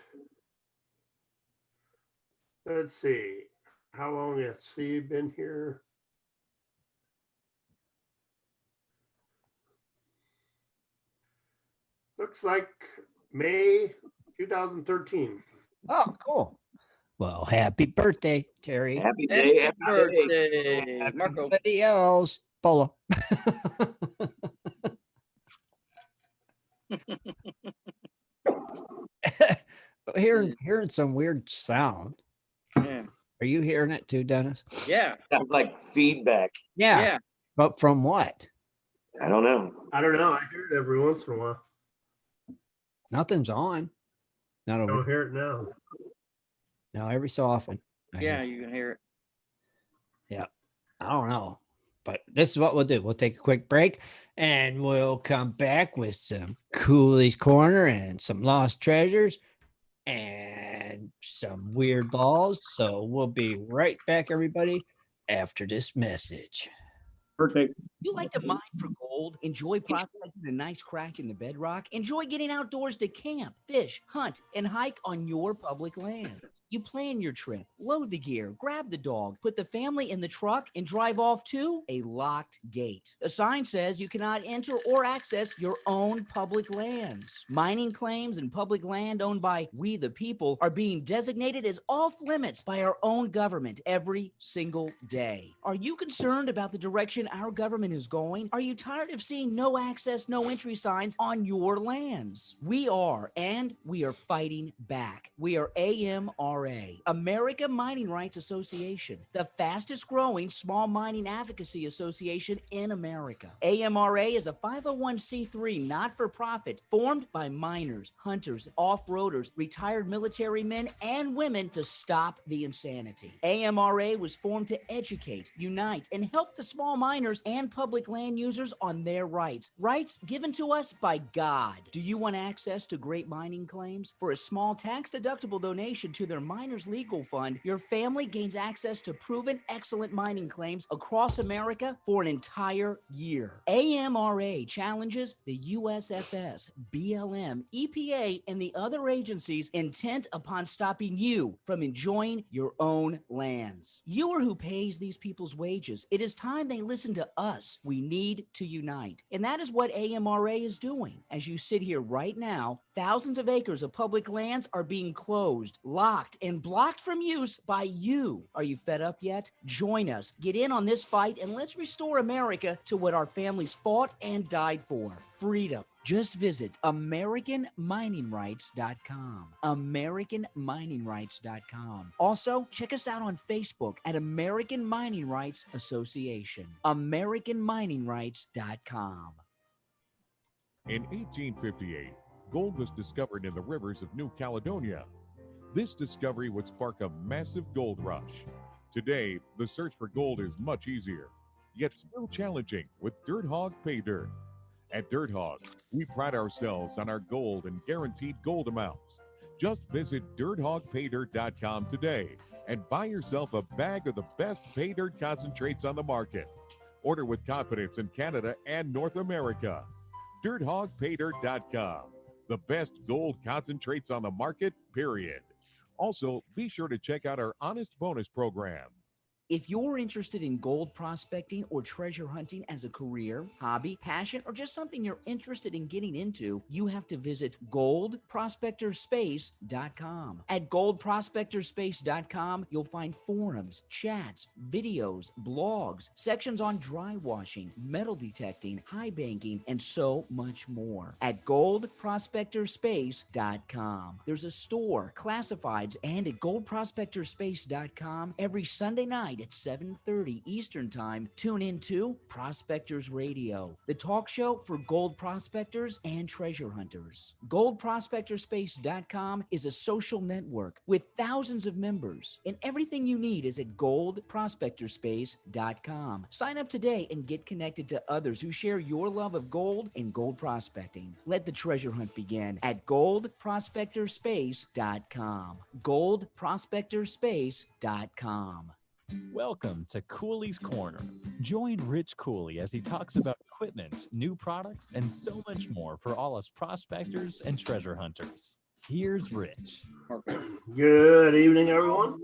let's see, how long has he been here? Looks like May 2013. Oh, cool. Well, happy birthday, Terry. Happy day. Happy day. Birthday, Marco. Everybody else, Polo. hearing some weird sound. Yeah. Are you hearing it too, Dennis? Yeah. Sounds like feedback. Yeah. But from what? I don't know. I don't know. I hear it every once in a while. Nothing's on. Not I over. don't hear it now. No, every so often. I Yeah, hear. you can hear it. I don't know. But this is what we'll do. We'll take a quick break and we'll come back with some Cooley's Corner and some lost treasures and some weird balls. So we'll be right back, everybody, after this message. Birthday. You like to mine for gold, enjoy prospecting a nice crack in the bedrock, enjoy getting outdoors to camp, fish, hunt, and hike on your public land. You plan your trip, load the gear, grab the dog, put the family in the truck, and drive off to a locked gate. A sign says you cannot enter or access your own public lands. Mining claims and public land owned by we the people are being designated as off limits by our own government every single day. Are you concerned about the direction our government is going? Are you tired of seeing no access, no entry signs on your lands? We are, and we are fighting back. We are AMRA, America Mining Rights Association, the fastest growing small mining advocacy association in America. AMRA is a 501c3 not-for-profit formed by miners, hunters, off-roaders, retired military men, and women to stop the insanity. AMRA was formed to educate, unite, and help the small miners and public land users on their rights. Rights given to us by God. Do you want access to great mining claims? For a small tax-deductible donation to their Miners Legal Fund, your family gains access to proven excellent mining claims across America for an entire year. AMRA challenges the USFS, BLM, EPA, and the other agencies intent upon stopping you from enjoying your own lands. You are who pays these people's wages. It is time they listen to us. We need to unite. And that is what AMRA is doing. As you sit here right now, thousands of acres of public lands are being closed, locked, and blocked from use by you. Are you fed up yet? Join us. Get in on this fight and let's restore America to what our families fought and died for. Freedom. Just visit AmericanMiningRights.com. AmericanMiningRights.com. Also, check us out on Facebook at American Mining Rights Association. AmericanMiningRights.com. In 1858, gold was discovered in the rivers of New Caledonia. This discovery would spark a massive gold rush. Today, the search for gold is much easier, yet still challenging with Dirt Hog Pay Dirt. At Dirt Hog, we pride ourselves on our gold and guaranteed gold amounts. Just visit dirthogpaydirt.com today and buy yourself a bag of the best pay dirt concentrates on the market. Order with confidence in Canada and North America. dirthogpaydirt.com. The best gold concentrates on the market, period. Also, be sure to check out our Honest Bonus program. If you're interested in gold prospecting or treasure hunting as a career, hobby, passion, or just something you're interested in getting into, you have to visit goldprospectorspace.com. At goldprospectorspace.com, you'll find forums, chats, videos, blogs, sections on dry washing, metal detecting, high banking, and so much more. At goldprospectorspace.com. There's a store, classifieds, and at goldprospectorspace.com every Sunday night at 7:30 Eastern Time, tune in to Prospectors Radio, the talk show for gold prospectors and treasure hunters. GoldProspectorspace.com is a social network with thousands of members, and everything you need is at GoldProspectorspace.com. Sign up today and get connected to others who share your love of gold and gold prospecting. Let the treasure hunt begin at GoldProspectorspace.com. GoldProspectorspace.com. Welcome to Cooley's Corner. Join Rich Cooley as he talks about equipment, new products, and so much more for all us prospectors and treasure hunters. Here's Rich. Good evening, everyone.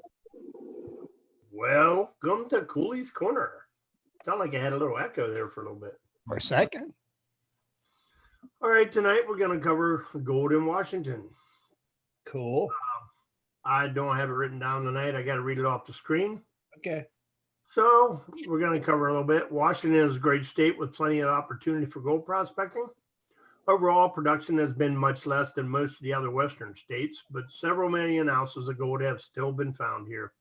Welcome to Cooley's Corner. Sound like I had a little echo there for a little bit. For a second. All right, tonight we're going to cover gold in Washington. Cool. I don't have it written down tonight. I got to read it off the screen. Okay. So we're going to cover a little bit. Washington is a great state with plenty of opportunity for gold prospecting. Overall, production has been much less than most of the other western states, but several million ounces of gold have still been found here.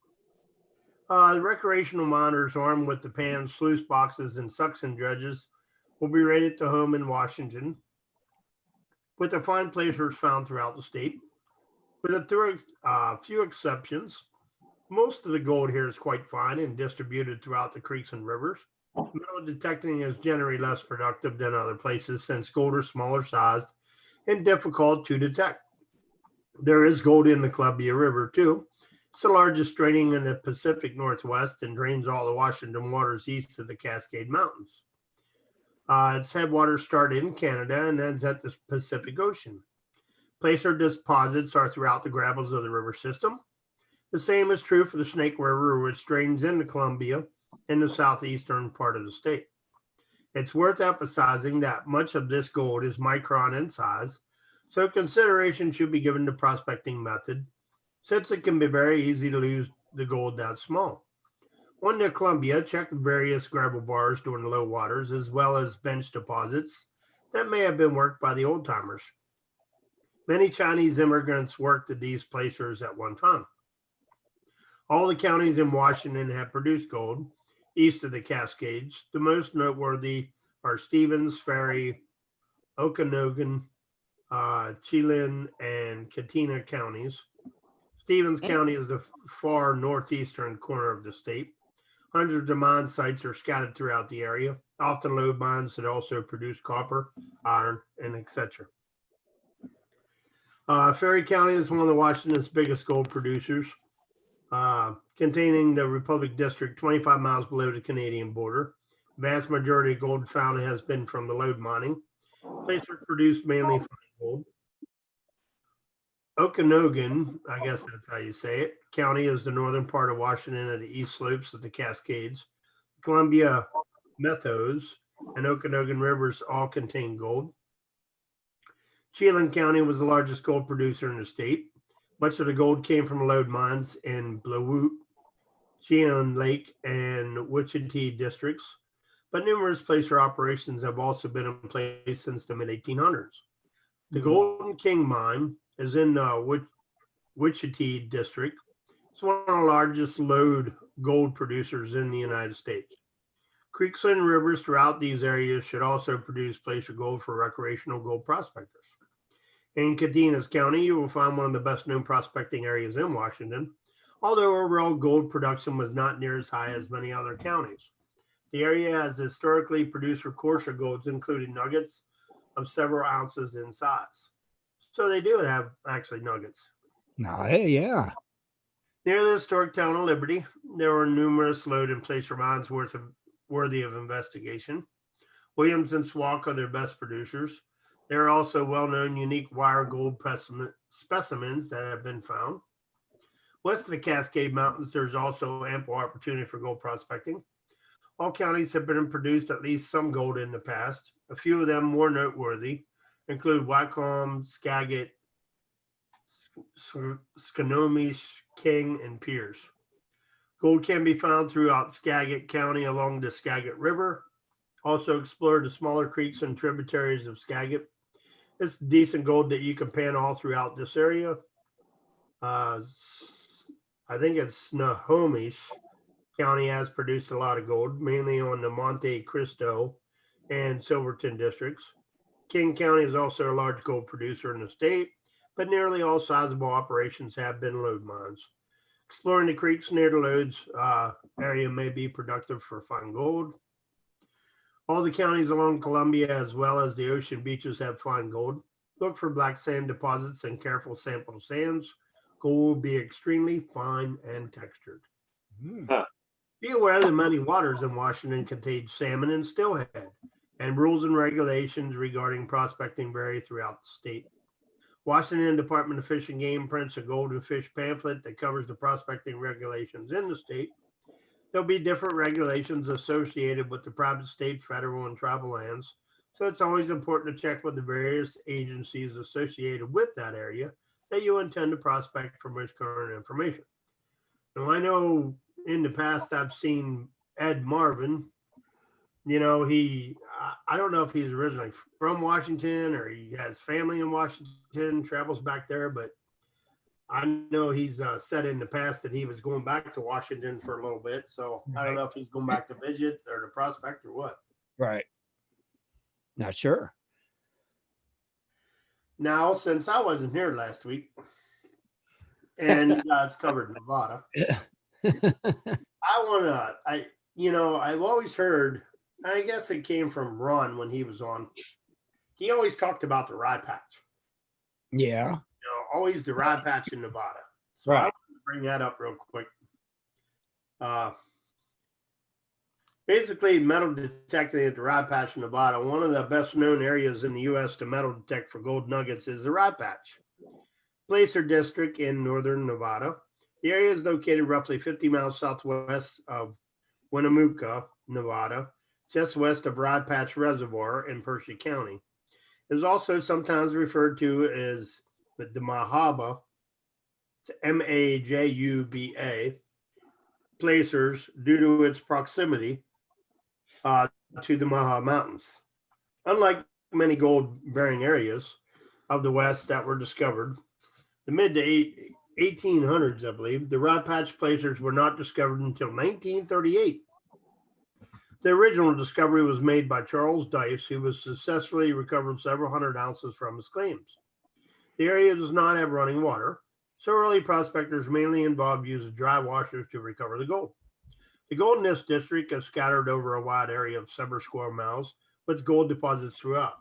The recreational miners armed with the pans, sluice boxes, and suction dredges will be raided to home in Washington, with the fine placers found throughout the state. With a few exceptions, most of the gold here is quite fine and distributed throughout the creeks and rivers. Metal detecting is generally less productive than other places since gold is smaller sized and difficult to detect. There is gold in the Columbia River too. It's the largest draining in the Pacific Northwest and drains all the Washington waters east of the Cascade Mountains. Its headwaters start in Canada and ends at the Pacific Ocean. Placer deposits are throughout the gravels of the river system. The same is true for the Snake River, which drains into Columbia in the southeastern part of the state. It's worth emphasizing that much of this gold is micron in size, so consideration should be given to prospecting method, since it can be very easy to lose the gold that small. On the Columbia, check the various gravel bars during the low waters, as well as bench deposits that may have been worked by the old timers. Many Chinese immigrants worked at these placers at one time. All the counties in Washington have produced gold east of the Cascades. The most noteworthy are Stevens, Ferry, Okanogan, Chelan, and Katina counties. Stevens County is the far northeastern corner of the state. Hundreds of mine sites are scattered throughout the area, often lode mines that also produce copper, iron, and etc. Ferry County is one of Washington's biggest gold producers, containing the Republic District 25 miles below the Canadian border. Vast majority of gold found has been from the lode mining. Placer produced mainly fine gold. Okanogan, I guess that's how you say it, county is the northern part of Washington at the east slopes of the Cascades. Columbia Meadows and Okanogan rivers all contain gold. Chelan County was the largest gold producer in the state. Much of the gold came from lode mines in Blawoot, Chelan Lake, and Wichita districts, but numerous placer operations have also been in place since the mid-1800s. The Golden King mine is in Wichita district. It's one of the largest lode gold producers in the United States. Creeks and rivers throughout these areas should also produce placer gold for recreational gold prospectors. In Cadenas County, you will find one of the best known prospecting areas in Washington, although overall gold production was not near as high as many other counties. The area has historically produced recursive golds, including nuggets of several ounces in size. So they do have actually nuggets. Yeah. Near the historic town of Liberty, there were numerous lode and placer mines worthy of investigation. Williams and Swalk are their best producers. There are also well-known unique wire gold specimens that have been found. West of the Cascade Mountains, there's also ample opportunity for gold prospecting. All counties have been produced at least some gold in the past. A few of them more noteworthy include Wycombe, Skagit, Snohomish, King, and Pierce. Gold can be found throughout Skagit County along the Skagit River. Also explore the smaller creeks and tributaries of Skagit. It's decent gold that you can pan all throughout this area. I think it's Snohomish County has produced a lot of gold, mainly on the Monte Cristo and Silverton districts. King County is also a large gold producer in the state, but nearly all sizable operations have been lode mines. Exploring the creeks near the lodes area may be productive for fine gold. All the counties along Columbia, as well as the ocean beaches, have fine gold. Look for black sand deposits and careful sample sands. Gold will be extremely fine and textured. Be aware that many waters in Washington contain salmon and steelhead, and rules and regulations regarding prospecting vary throughout the state. Washington Department of Fish and Game prints a golden fish pamphlet that covers the prospecting regulations in the state. There'll be different regulations associated with the private, state, federal, and tribal lands, so it's always important to check with the various agencies associated with that area that you intend to prospect for most current information. Now, I know in the past I've seen Ed Marvin. You know, I don't know if he's originally from Washington or he has family in Washington, travels back there, but I know he's said in the past that he was going back to Washington for a little bit. So I don't know if he's going back to visit or to prospect or what. Right. Not sure. Now, since I wasn't here last week and you guys covered Nevada, I've always heard, I guess it came from Ron when he was on. He always talked about the rye patch. Yeah. Always the rye patch in Nevada. So Right. I want to bring that up real quick. Basically, metal detecting at the rye patch in Nevada, one of the best known areas in the U.S. to metal detect for gold nuggets is the rye patch. Placer District in northern Nevada. The area is located roughly 50 miles southwest of Winnemucca, Nevada, just west of Rye Patch Reservoir in Percy County. It is also sometimes referred to as the Mahaba, Majuba, placers due to its proximity to the Maha Mountains. Unlike many gold-bearing areas of the West that were discovered, the mid to 1800s, I believe, the Rye Patch placers were not discovered until 1938. The original discovery was made by Charles Dice, who was successfully recovered several hundred ounces from his claims. The area does not have running water, so early prospectors mainly involved use of dry washers to recover the gold. The gold in this district is scattered over a wide area of several square miles with gold deposits throughout.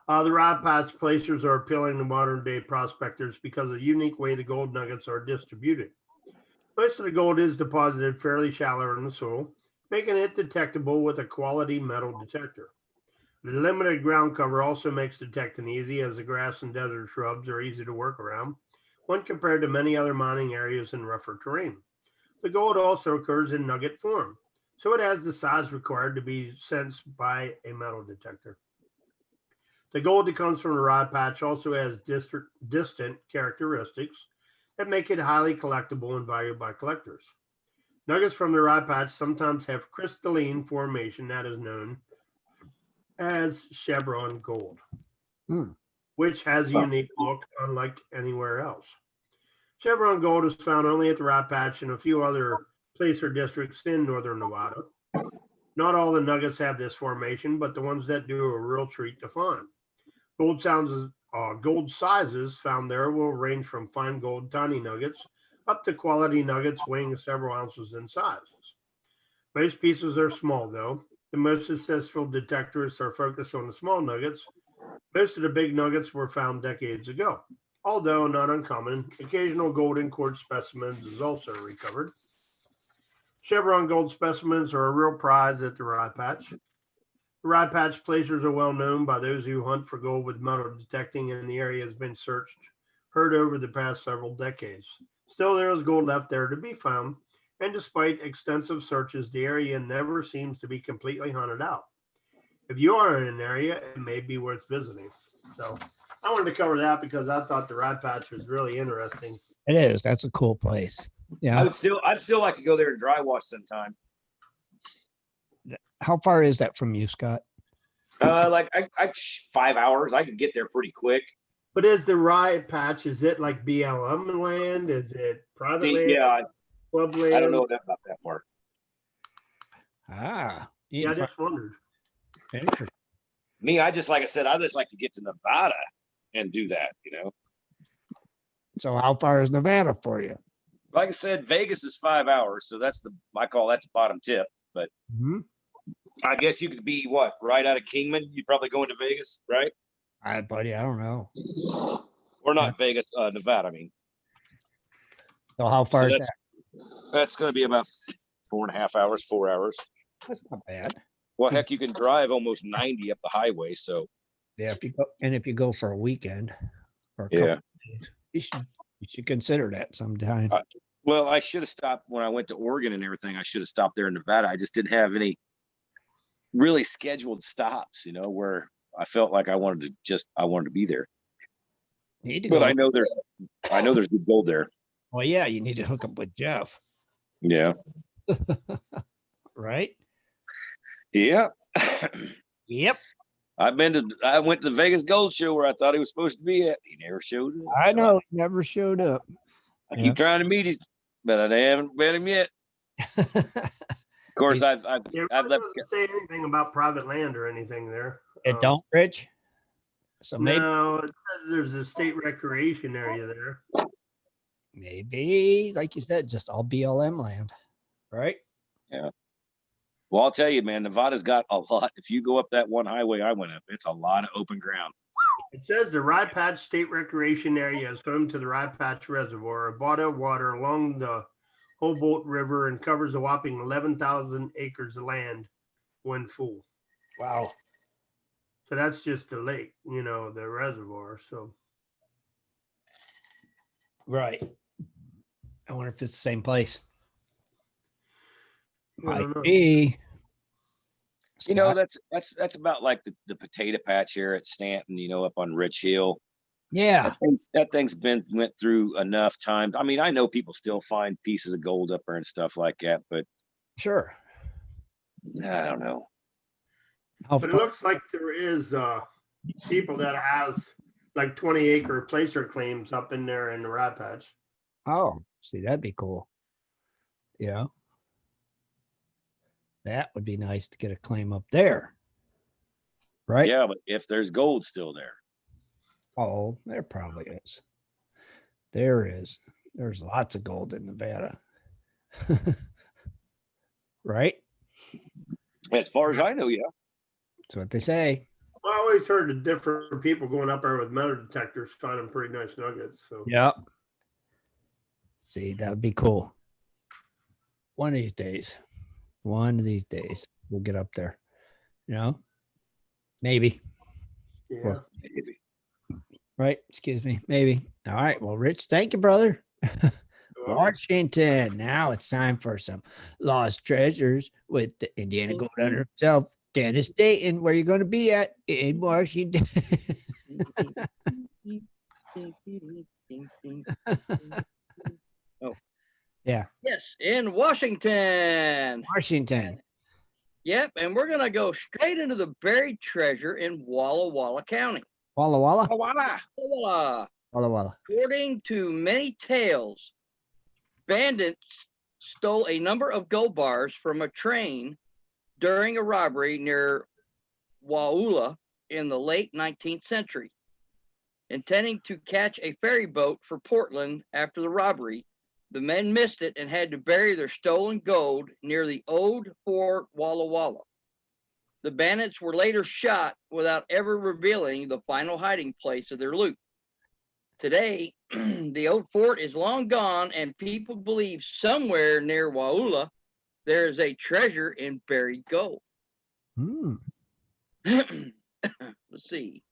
The Rye Patch placers are appealing to modern day prospectors because of the unique way the gold nuggets are distributed. Most of the gold is deposited fairly shallow in the soil, making it detectable with a quality metal detector. The limited ground cover also makes detecting easy, as the grass and desert shrubs are easy to work around when compared to many other mining areas in rougher terrain. The gold also occurs in nugget form, so it has the size required to be sensed by a metal detector. The gold that comes from the Rye Patch also has distant characteristics that make it highly collectible and valued by collectors. Nuggets from the Rye Patch sometimes have crystalline formation that is known as chevron gold, which has a unique look unlike anywhere else. Chevron gold is found only at the Rye Patch and a few other placer districts in northern Nevada. Not all the nuggets have this formation, but the ones that do are a real treat to find. Gold sizes found there will range from fine gold tiny nuggets up to quality nuggets weighing several ounces in size. Most pieces are small, though. The most successful detectors are focused on the small nuggets. Most of the big nuggets were found decades ago. Although not uncommon, occasional gold in quartz specimens is also recovered. Chevron gold specimens are a real prize at the Rye Patch. The Rye Patch placers are well known by those who hunt for gold with metal detecting, and the area has been heard over the past several decades. Still, there is gold left there to be found, and despite extensive searches, the area never seems to be completely hunted out. If you are in an area, it may be worth visiting. So I wanted to cover that because I thought the Rye Patch was really interesting. It is. That's a cool place. Yeah. I'd still like to go there and dry wash sometime. How far is that from you, Scott? Like I 5 hours. I could get there pretty quick. But is the Rye Patch, is it like BLM land? Is it private land? Yeah, Club land? I don't know about that part. Yeah, I just wondered. Me, I just like to get to Nevada and do that, So how far is Nevada for you? Like I said, Vegas is 5 hours, so I call that the bottom tip. But I guess you could be right out of Kingman. You'd probably go into Vegas, right? Buddy, I don't know. Or not Vegas, Nevada. I mean, so how far is that? That's going to be about 4.5 hours, 4 hours. That's not bad. Well, heck, you can drive almost 90 up the highway. So yeah, if you go for a weekend or a yeah, days, you should consider that sometime. Well, I should have stopped when I went to Oregon and everything. I should have stopped there in Nevada. I just didn't have any really scheduled stops, where I felt like I wanted to be there. But I know there's good gold there. Well, yeah, you need to hook up with Jeff. Yeah. Right? Yeah. Yep. I went to the Vegas Gold Show where I thought he was supposed to be at. He never showed up. I know, he never showed up. I keep trying to meet him, but I haven't met him yet. Of course, I've left. Doesn't say anything about private land or anything there. It don't, Rich? So maybe. No, it says there's a state recreation area there. Maybe, like you said, just all BLM land, right? Yeah. Well, I'll tell you, man, Nevada's got a lot. If you go up that one highway I went up, it's a lot of open ground. It says the Rye Patch State Recreation Area is home to the Rye Patch Reservoir, a body of water along the Humboldt River, and covers a whopping 11,000 acres of land when full. Wow. So that's just the lake, the reservoir. So. Right. I wonder if it's the same place. Might be. That's about like the potato patch here at Stanton, up on Rich Hill. Yeah. That thing's went through enough times. I mean, I know people still find pieces of gold up there and stuff like that, but sure. I don't know. But it looks like there is people that has like 20-acre placer claims up in there in the Rye Patch. Oh, see, that'd be cool. Yeah. That would be nice to get a claim up there. Right? Yeah, but if there's gold still there. Oh, there probably is. There is. There's lots of gold in Nevada. Right? As far as I know, yeah. That's what they say. I always heard of different people going up there with metal detectors finding pretty nice nuggets. So yep. See, that would be cool. One of these days, we'll get up there. Maybe. Yeah. Well, maybe. Right. Excuse me. Maybe. All right. Well, Rich, thank you, brother. Washington. Now it's time for some lost treasures with the Indiana Gold Hunter himself, Dennis Dayton. Where you going to be at in Washington? Oh, yeah. Yes, in Washington. Washington. Yep, and we're gonna go straight into the buried treasure in Walla Walla County. Walla Walla. Walla Walla. Walla Walla. According to many tales, bandits stole a number of gold bars from a train during a robbery near Wauwula in the late 19th century. Intending to catch a ferry boat for Portland after the robbery, the men missed it and had to bury their stolen gold near the old Fort Walla Walla. The bandits were later shot without ever revealing the final hiding place of their loot. Today, the old fort is long gone, and people believe somewhere near Wauula there is a treasure in buried gold. Let's see.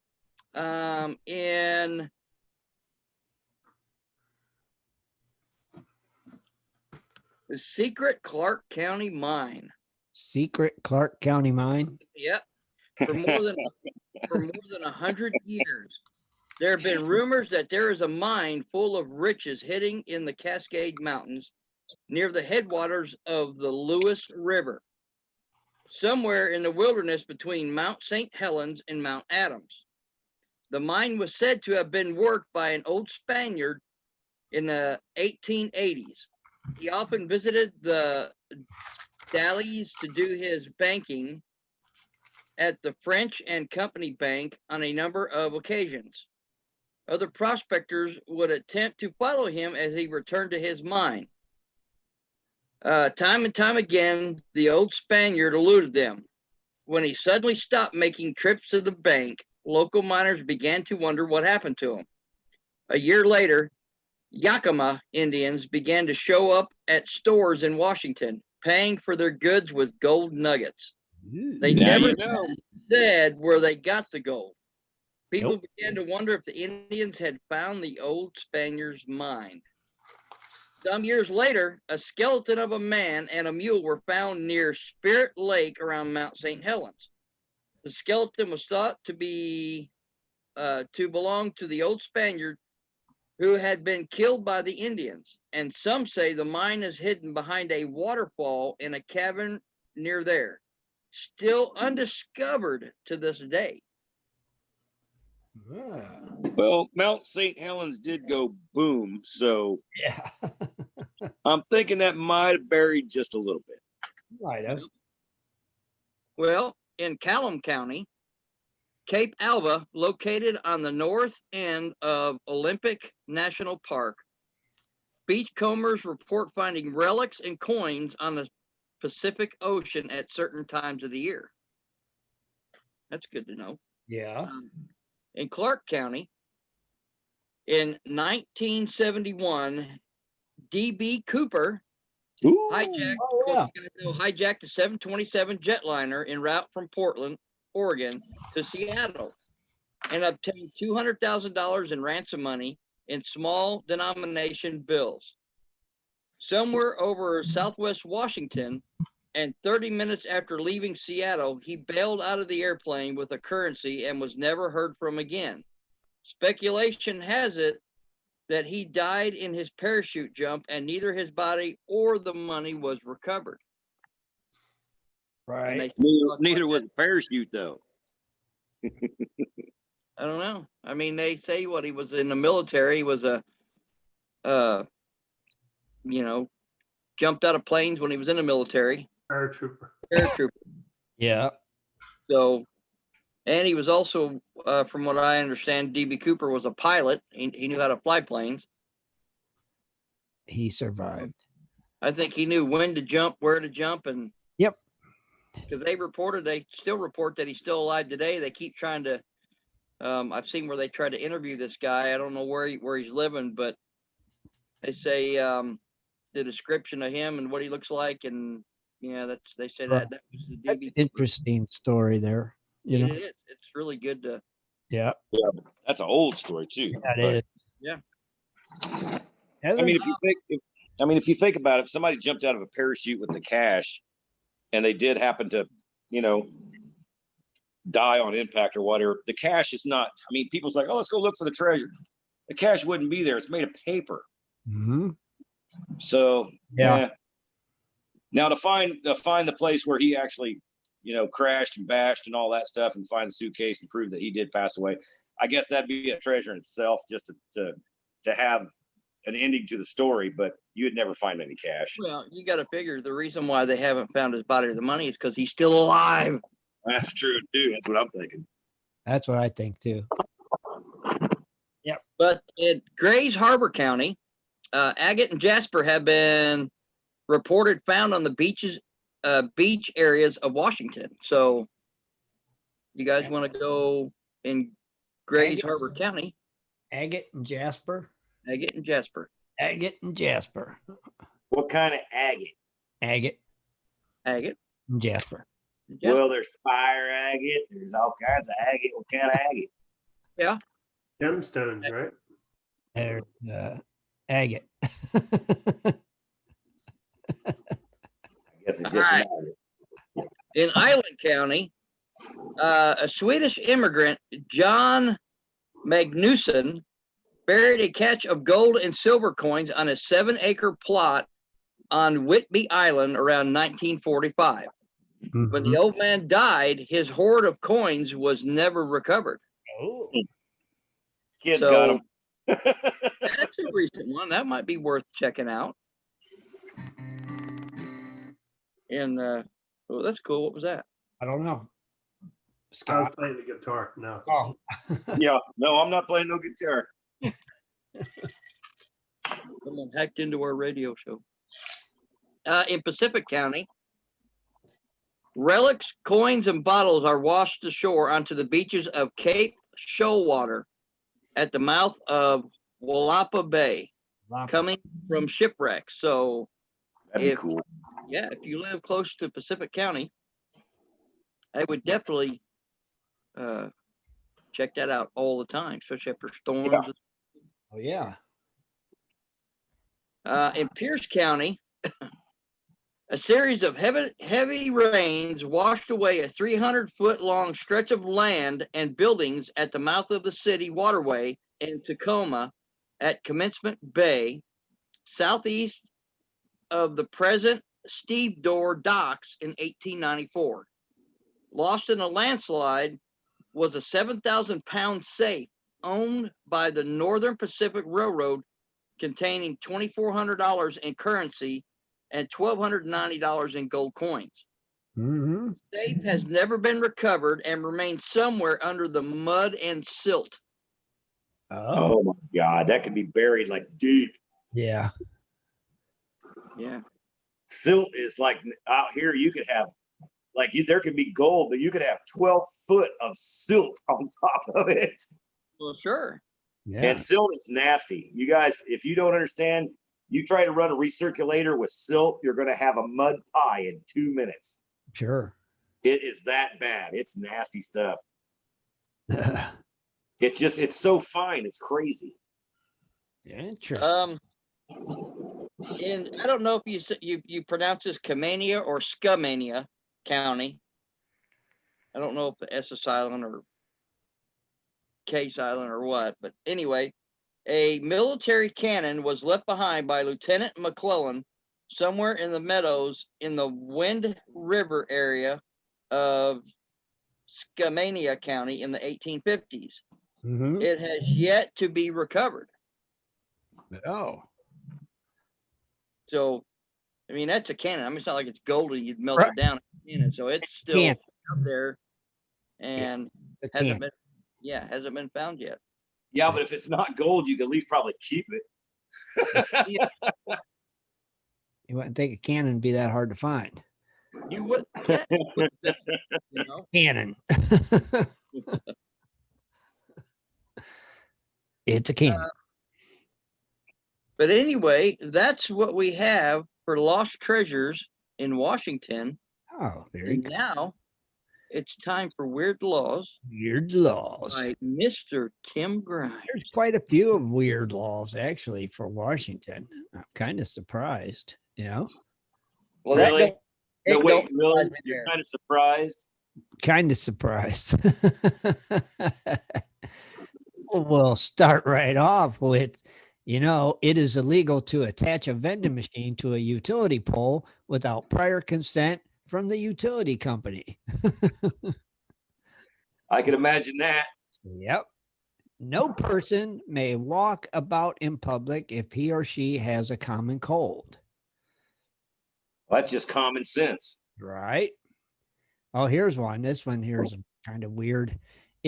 In the secret Clark County mine. Secret Clark County mine. Yep. For more than 100 years, there have been rumors that there is a mine full of riches hidden in the Cascade Mountains near the headwaters of the Lewis River, somewhere in the wilderness between Mount St. Helens and Mount Adams. The mine was said to have been worked by an old Spaniard in the 1880s. He often visited the Dalles to do his banking at the French and Company Bank on a number of occasions. Other prospectors would attempt to follow him as he returned to his mine. Time and time again, the old Spaniard eluded them. When he suddenly stopped making trips to the bank, local miners began to wonder what happened to him. A year later, Yakima Indians began to show up at stores in Washington, paying for their goods with gold nuggets. They never said where they got the gold. People began to wonder if the Indians had found the old Spaniard's mine. Some years later, a skeleton of a man and a mule were found near Spirit Lake around Mount St. Helens. The skeleton was thought to belong to the old Spaniard who had been killed by the Indians, and some say the mine is hidden behind a waterfall in a cavern near there, still undiscovered to this day. Well, Mount St. Helens did go boom, so yeah, I'm thinking that might have buried just a little bit. Might have. Well, in Callum County, Cape Alva, located on the north end of Olympic National Park, beachcombers report finding relics and coins on the Pacific Ocean at certain times of the year. That's good to know. Yeah. In Clark County, in 1971, D.B. Cooper hijacked a 727 jetliner en route from Portland, Oregon to Seattle and obtained $200,000 in ransom money in small denomination bills. Somewhere over Southwest Washington, and 30 minutes after leaving Seattle, he bailed out of the airplane with the currency and was never heard from again. Speculation has it that he died in his parachute jump and neither his body or the money was recovered. Right. Neither was a parachute, though. I don't know. I mean, they say what he was in the military. He was jumped out of planes when he was in the military. Paratrooper. Yeah. So, and he was also, from what I understand, D.B. Cooper was a pilot. He knew how to fly planes. He survived. I think he knew when to jump, where to jump, and yep. Because they still report that he's still alive today. They keep trying to. I've seen where they try to interview this guy. I don't know where he's living, but they say the description of him and what he looks like, and they say that was the DB. That's an interesting story there. You know, it's really good to. Yeah. That's an old story too. That is. Yeah. If you think about it, if somebody jumped out of a parachute with the cash, and they did happen to, die on impact or whatever, the cash is not. I mean, people's like, oh, let's go look for the treasure. The cash wouldn't be there. It's made of paper. Mm-hmm. So yeah. Now to find the place where he actually, crashed and bashed and all that stuff, and find the suitcase and prove that he did pass away, I guess that'd be a treasure in itself, just to have an ending to the story. But you'd never find any cash. Well, you got to figure the reason why they haven't found his body or the money is because he's still alive. That's true too. That's what I'm thinking. That's what I think too. But in Grays Harbor County, agate and jasper have been reported found on the beach areas of Washington. So you guys want to go in Grays Harbor County? Agate and jasper. Agate and jasper. Agate and jasper. What kind of agate? Agate Agate. and jasper. Well, there's fire agate. There's all kinds of agate. What kind of agate? Yeah. Gemstones, right? There's agate. I guess it's just an agate. In Island County, a Swedish immigrant, John Magnusson, buried a catch of gold and silver coins on a 7-acre plot on Whitby Island around 1945. When the old man died, his hoard of coins was never recovered. Oh, Kids got them. That's a recent one. That might be worth checking out. And oh, that's cool. What was that? I don't know. I was Scott. playing the guitar. No. Oh, Yeah. No, I'm not playing no guitar. Someone hacked into our radio show. In Pacific County, relics, coins, and bottles are washed ashore onto the beaches of Cape Shoalwater at the mouth of Wallapa Bay, coming from shipwrecks. So, That'd be cool. yeah, if you live close to Pacific County, I would definitely check that out all the time, especially after storms. Yeah. oh yeah. In Pierce County, a series of heavy rains washed away a 300-foot-long stretch of land and buildings at the mouth of the city waterway in Tacoma at Commencement Bay, southeast of the present Stevedore docks in 1894. Lost in a landslide was a 7,000-pound safe owned by the Northern Pacific Railroad containing $2,400 in currency and $1,290 in gold coins. Mm-hmm. The safe has never been recovered and remains somewhere under the mud and silt. Oh my God, that could be buried like deep. Yeah. Yeah. Silt is like out here. You could have there could be gold, but you could have 12 foot of silt on top of it. Well, sure. Yeah. And silt is nasty. You guys, if you don't understand, you try to run a recirculator with silt, you're going to have a mud pie in 2 minutes. Sure. It is that bad. It's nasty stuff. It's so fine. It's crazy. Interesting. And I don't know if you pronounce this Kamania or Skamania County. I don't know if the S is silent or K silent or what, but anyway, a military cannon was left behind by Lieutenant McClellan somewhere in the meadows in the Wind River area of Skamania County in the 1850s. Mm-hmm. It has yet to be recovered. Oh. So, I mean, that's a cannon. I mean, it's not like it's gold and you'd melt it down. So it's still out there and hasn't been found yet. Yeah, but if it's not gold, you can at least probably keep it. You wouldn't think a cannon would be that hard to find. You would, yeah, you know? Cannon. It's a cannon. But anyway, that's what we have for lost treasures in Washington. Oh, very And good. now it's time for Weird Laws Weird laws. by Mr. Tim Grimes. There's quite a few of weird laws actually for Washington. I'm kind of surprised, you know. Well, Really? No, wait, don't really? surprise me You're there. kind of surprised? Kind of surprised. We'll start right off with, you know, it is illegal to attach a vending machine to a utility pole without prior consent from the utility company. I can imagine that. Yep. No person may walk about in public if he or she has a common cold. That's just common sense. Right. Oh, here's one. This one here is kind of weird.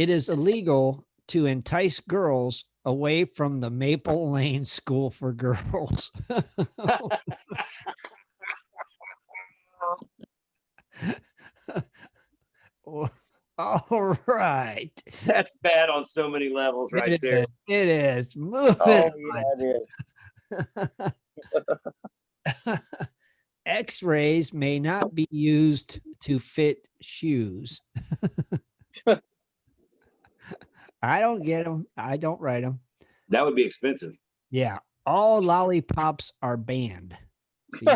It is illegal to entice girls away from the Maple Lane School for Girls. All right. That's bad on so many levels right there. It is. Move Oh, it yeah, on. it is. X-rays may not be used to fit shoes. I don't get them. I don't write them. That would be expensive. Yeah. All lollipops are banned. See?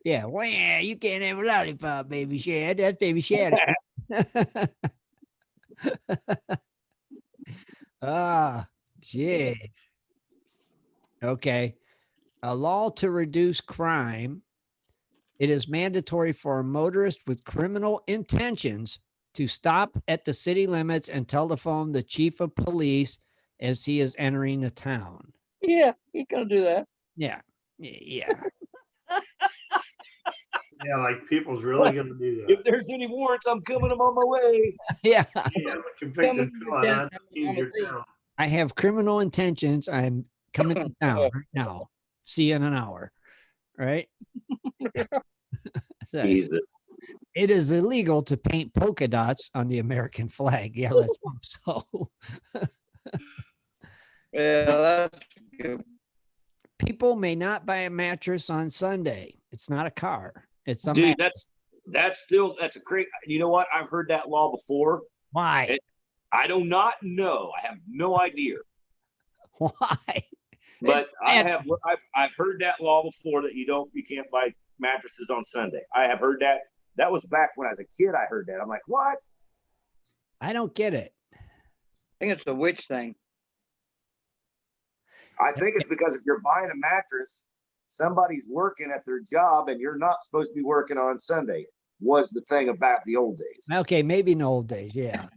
Yeah. Well, you can't have a lollipop, baby Shad. That's baby Shad. Ah, jeez. Okay. A law to reduce crime. It is mandatory for a motorist with criminal intentions to stop at the city limits and telephone the chief of police as he is entering the town. Yeah, he's gonna do that. Yeah. Yeah. Yeah, like people's really going to do If that. there's any warrants, I'm coming. I'm on my way. Yeah. Yeah, convicted felon, not to use your town. I have criminal intentions. I'm coming to town right now. See you in an hour. Right? So, Jesus. it is illegal to paint polka dots on the American flag. Yeah, let's hope so. Yeah, that's good. People may not buy a mattress on Sunday. It's not a car. It's a Dude, mattress. that's a great. You know what? I've heard that law before. Why? I do not know. I have no idea. Why? But It's I've heard that law before that you can't buy mattresses on Sunday. I have heard that. That was back when I was a kid. I heard that. I'm like, what? I don't get it. I think it's a witch thing. I think it's because if you're buying a mattress, somebody's working at their job and you're not supposed to be working on Sunday, was the thing about the old days. Okay, maybe in the old days, yeah.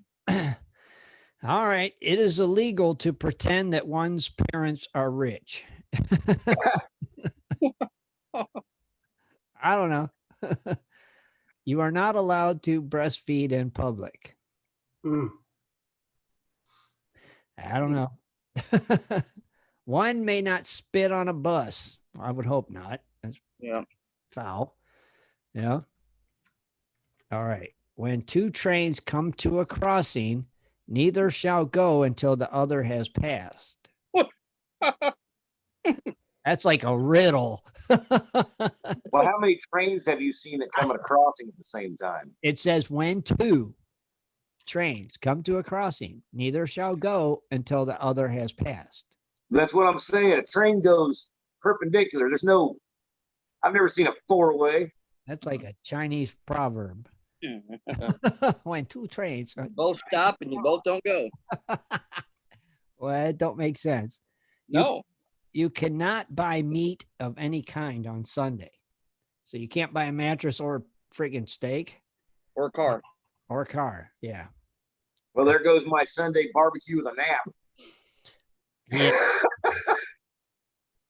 All right. It is illegal to pretend that one's parents are rich. I don't know. You are not allowed to breastfeed in public. Mm. I don't know. One may not spit on a bus. I would hope not. That's foul. Yeah. All right. When two trains come to a crossing, neither shall go until the other has passed. That's like a riddle. Well, how many trains have you seen that come at a crossing at the same time? It says when two trains come to a crossing, neither shall go until the other has passed. That's what I'm saying. A train goes perpendicular. I've never seen a four-way. That's like a Chinese proverb. When two trains Both stop and you both don't go. well, it don't make sense. No. You cannot buy meat of any kind on Sunday. So you can't buy a mattress or friggin' steak. Or a car. Or a car. Yeah. Well, there goes my Sunday barbecue with a nap. Yeah.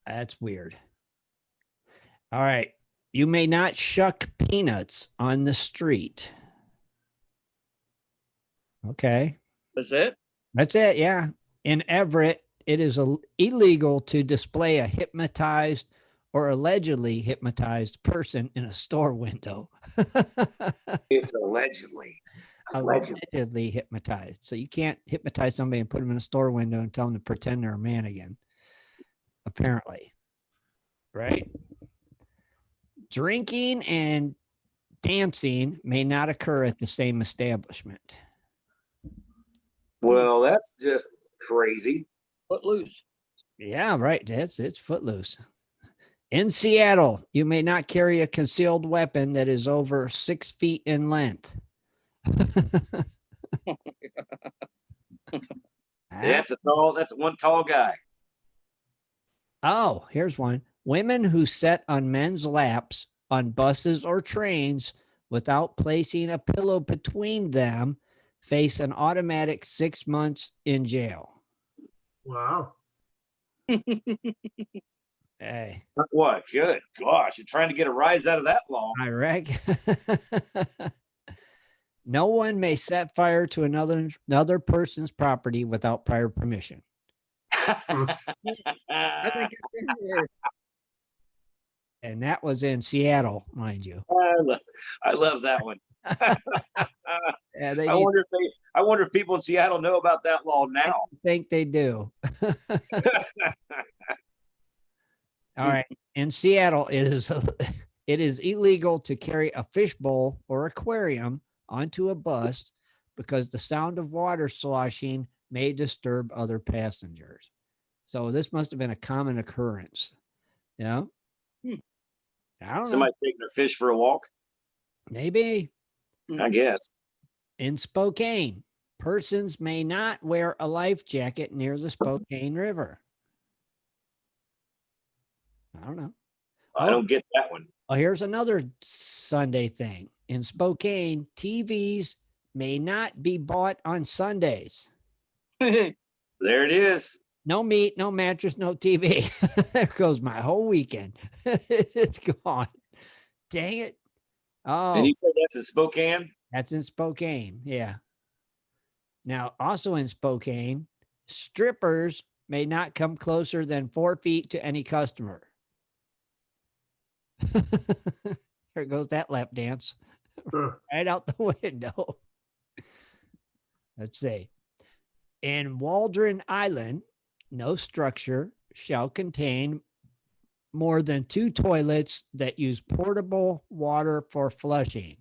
That's weird. All right. You may not shuck peanuts on the street. Okay. That's it? That's it. Yeah. In Everett, it is illegal to display a hypnotized or allegedly hypnotized person in a store window. It's allegedly. Allegedly hypnotized. So you can't hypnotize somebody and put them in a store window and tell them to pretend they're a man again. Apparently. Right? Drinking and dancing may not occur at the same establishment. Well, that's just crazy. Footloose. Yeah, right. It's footloose. In Seattle, you may not carry a concealed weapon that is over 6 feet in length. That's one tall guy. Oh, here's one. Women who sit on men's laps on buses or trains without placing a pillow between them face an automatic 6 months in jail. Wow. Hey. What? Good gosh, you're trying to get a rise out of that law. I reckon. No one may set fire to another person's property without prior permission. I think it's in there. And that was in Seattle, mind you. I love that one. Yeah, I wonder if people in Seattle know about that law now. I think they do. All right. In Seattle, it is illegal to carry a fishbowl or aquarium onto a bus because the sound of water sloshing may disturb other passengers. So this must have been a common occurrence. Yeah. I don't know. Somebody taking their fish for a walk, Maybe. I guess. In Spokane, persons may not wear a life jacket near the Spokane River. I don't know. I don't get that one. Oh, here's another Sunday thing. In Spokane, TVs may not be bought on Sundays. There it is. No meat, no mattress, no TV. There goes my whole weekend. It's gone. Dang it. Oh, Did he say that's in Spokane? that's in Spokane. Yeah. Now, also in Spokane, strippers may not come closer than 4 feet to any customer. There goes that lap dance right out the window. Let's see. In Waldron Island, no structure shall contain more than 2 toilets that use portable water for flushing.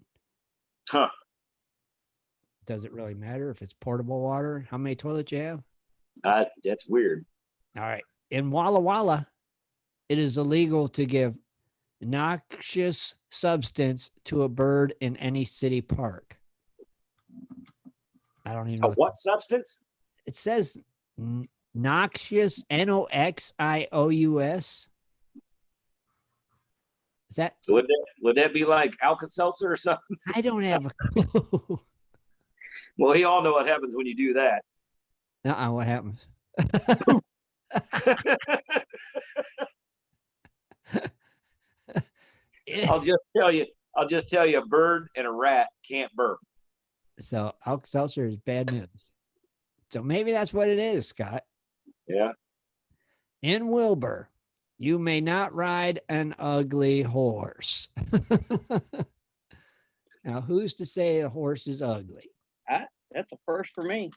Huh. Does it really matter if it's portable water? How many toilets you have? That's weird. All right. In Walla Walla, it is illegal to give noxious substance to a bird in any city park. I don't even know. What substance? It says noxious, Noxious. Is that? Would that be like Alka-Seltzer or something? I don't have a clue. Well, we all know what happens when you do that. What happens? I'll just tell you, a bird and a rat can't burp. So Alka-Seltzer is bad news. So maybe that's what it is, Scott. Yeah. In Wilbur, you may not ride an ugly horse. Now, who's to say a horse is ugly? That's a first for me.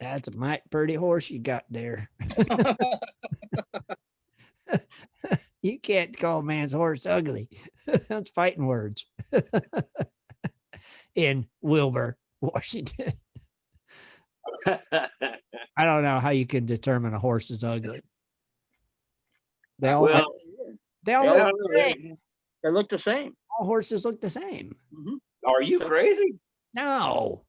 That's a mighty pretty horse you got there. You can't call a man's horse ugly. That's fighting words. In Wilbur, Washington. I don't know how you can determine a horse is ugly. They all look the same. They look the same. All horses look the same. Mhm. Are you crazy? No.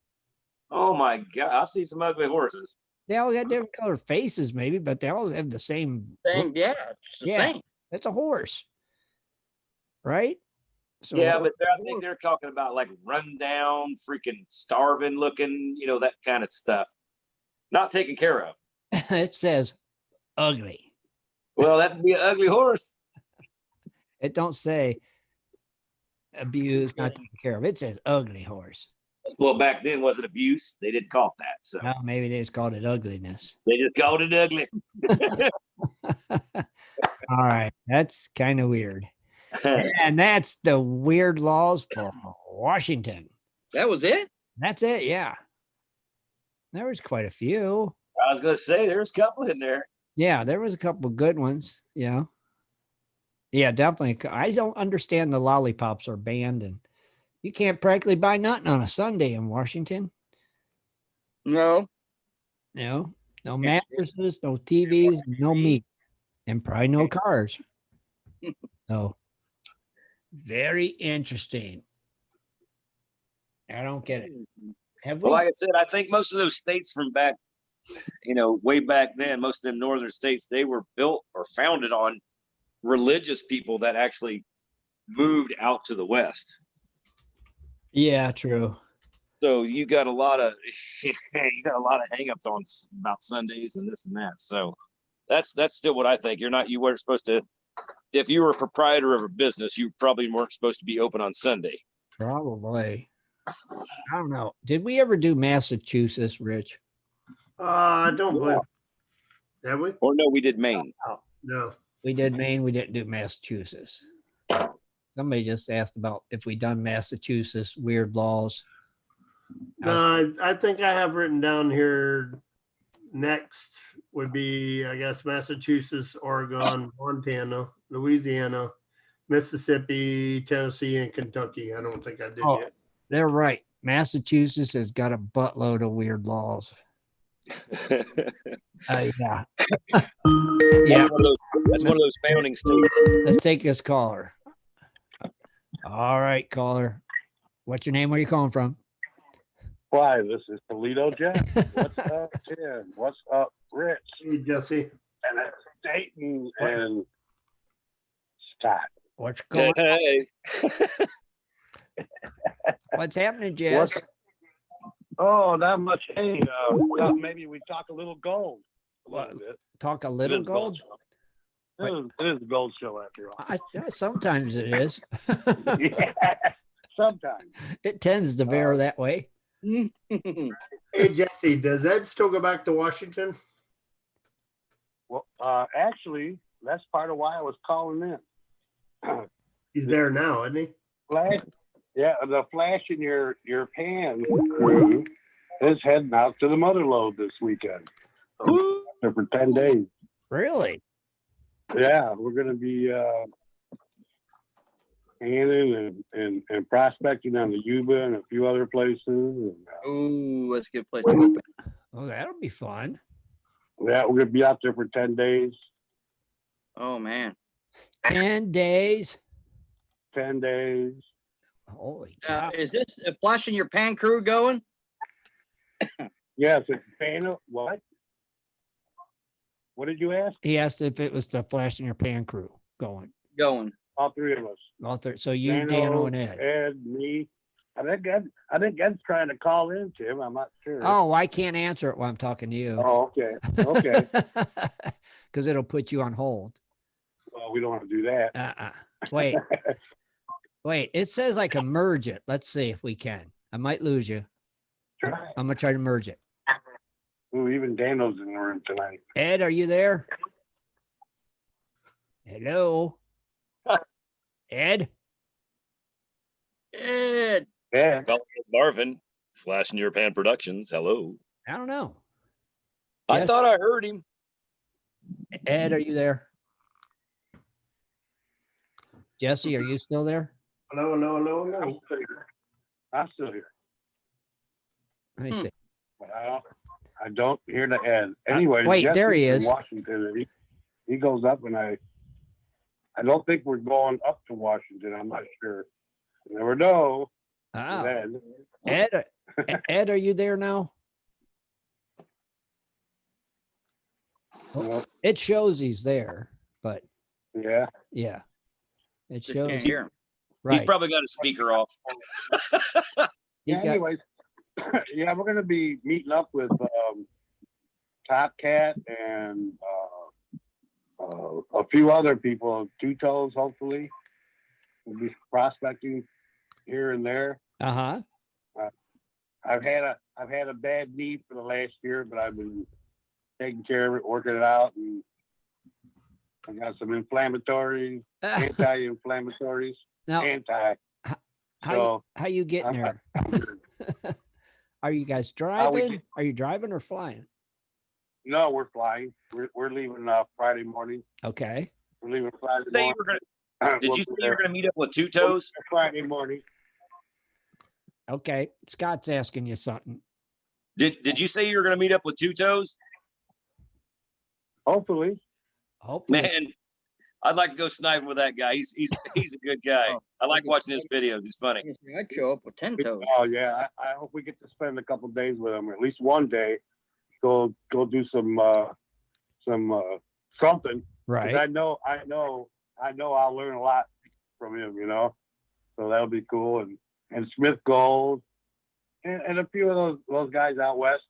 Oh my God. I've seen some ugly horses. They all got different colored faces, maybe, but they all have the same. Same, yeah. It's the same. It's a horse. Right? So Yeah, but I think they're talking about like run down, freaking starving looking, that kind of stuff. Not taken care of. it says ugly. Well, that'd be an ugly horse. It don't say abused, not taken care of. It says ugly horse. Well, back then wasn't abuse. They didn't call it that. So Well, maybe they just called it ugliness. they just called it ugly. All right. That's kind of weird. And that's the weird laws for Washington. That was it? That's it. Yeah. There was quite a few. I was going to say there's a couple in there. Yeah. There was a couple good ones. Yeah. Yeah, definitely. I don't understand the lollipops are banned and you can't practically buy nothing on a Sunday in Washington. No. No mattresses, no TVs, no meat, and probably no cars. So very interesting. I don't get it. Well, like I said, I think most of those states from back, way back then, most of them northern states, they were built or founded on religious people that actually moved out to the West. Yeah, true. So you got a lot of hangups on about Sundays and this and that. So that's still what I think. You weren't supposed to, if you were a proprietor of a business, you probably weren't supposed to be open on Sunday. Probably. I don't know. Did we ever do Massachusetts, Rich? I don't believe. Have we? Or no, we did Maine. No. We did Maine. We didn't do Massachusetts. Somebody just asked about if we done Massachusetts weird laws. No, I think I have written down here next would be, I guess, Massachusetts, Oregon, Montana, Louisiana, Mississippi, Tennessee, and Kentucky. I don't think I did Oh. yet. They're right. Massachusetts has got a buttload of weird laws. Yeah. Yeah. That's one of those founding states. Let's take this caller. All right, caller. What's your name? Where are you calling from? Why, this is Toledo Jeff. What's up, Tim? What's up, Rich? Hey, Jesse. And it's Dayton and Scott. What's going on? Hey. What's happening, Jess? Oh, not much. Hey, thought maybe we talk a little gold. A What? little bit. Talk a It little is gold? show. It is a gold show after all. Sometimes it is. Yeah, sometimes. It tends to veer that way. Hey, Jesse, does Ed still go back to Washington? Well, actually, that's part of why I was calling in. He's there now, isn't he? Flash, yeah, the flash in your pan crew is heading out to the mother lode this weekend. They're for 10 days. Really? Yeah, we're going to be canning and prospecting on the Yuba and a few other places. And, Ooh, that's a good place to go. Oh, that'll be fun. yeah, we're going to be out there for 10 days. Oh man. 10 days. 10 days. Holy cow. Is this a flash in your pan crew going? Yes, it's pan. What? What did you ask? He asked if it was the Flash in Your Pan crew going. Going. All three of us. So you, Dano, and Ed. Ed, me. I think Ed's trying to call in, Tim. I'm not sure. Oh, I can't answer it while I'm talking to you. Oh, okay. Okay. Because it'll put you on hold. Well, we don't want to do that. Wait. Wait, it says I can merge it. Let's see if we can. I might lose you. Try. I'm going to try to merge it. Ooh, even Dano's in the room tonight. Ed, are you there? Hello? Ed? Ed. Yeah. Marvin, Flash in Your Pan Productions. Hello. I don't know. I Yes. thought I heard him. Ed, are you there? Jesse, are you still there? No. I'm still here. Let me see. But I don't hear the end. Anyway, Wait, Jesse's there he in is. Washington, and he goes up, and I don't think we're going up to Washington. I'm not sure. You never know. Ah, Then. Ed, are you there now? Well, It shows he's there, but yeah. yeah, it Just shows. can't hear him. Right. He's probably got a speaker off. He's got- Anyways, yeah, we're going to be meeting up with Top Cat and a few other people, Two Toes, hopefully. We'll be prospecting here and there. Uh-huh. I've had a bad knee for the last year, but I've been taking care of it, working it out, and I got some anti-inflammatories, Now, anti. So how you getting there? Are you guys driving? Are you driving or flying? no, we're flying. We're leaving Friday morning. Okay. We're leaving Friday Say you morning. were gonna, did you say you were going to meet up with Two Toes? Friday morning. Okay. Scott's asking you something. Did you say you were going to meet up with Two Toes? Hopefully. Hopefully. Man, I'd like to go sniping with that guy. He's a good guy. Oh, I like watching his videos. He's funny. I'd show up with 10 toes. Oh yeah, I hope we get to spend a couple days with him, or at least one day. Go do some something. 'Cause Right. I know I'll learn a lot from him, you know. So that'll be cool. And Smith Gold and a few of those guys out west.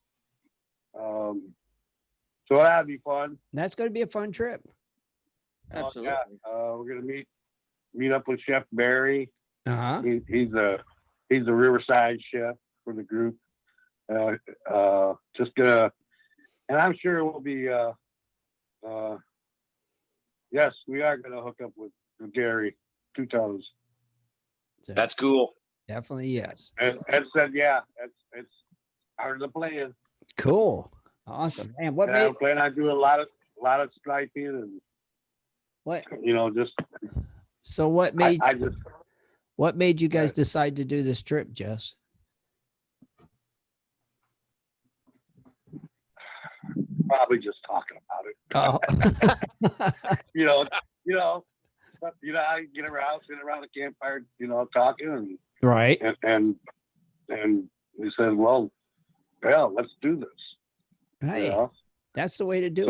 So that'll be fun. That's going to be a fun trip. Absolutely. We're gonna meet up with Chef Barry. Uh-huh. He's a He's the Riverside chef for the group. Just gonna, and I'm sure we'll be. Yes, we are gonna hook up with Gary Two Toes. That's cool. Definitely yes. And said, yeah, it's part of the plan. Cool. Awesome. Man, what And made I'm planning on doing a lot of striping and what just so what made I just what made you guys decide to do this trip, Jess? probably just talking about it. Oh. I get around, sit around the campfire, talking and Right. and we said, well, let's do this. Hey, that's the way to do it.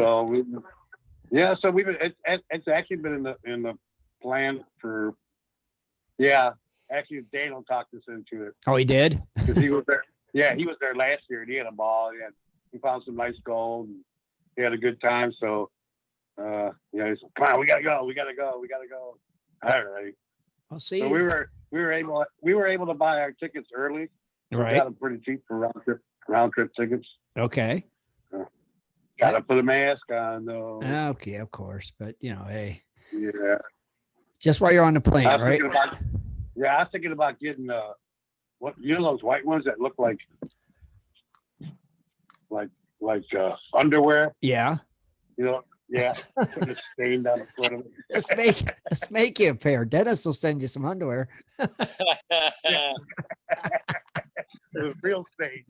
So we've been, it's actually been in the plan for, actually Daniel talked us into it. Oh, he did? Because he was there. Yeah, he was there last year and he had a ball. He found some nice gold and he had a good time. So, he said, come on, we gotta go. All right. I'll see. So we were able to buy our tickets early. Right. We got them pretty cheap for round trip tickets. Okay. Got to put a mask on though. Okay, of course. But hey. Yeah. Just while you're on the plane, right? I was thinking about getting those white ones that look like underwear. Yeah. Put a stain down the front of it. Let's make you a pair. Dennis will send you some underwear. It's real stain.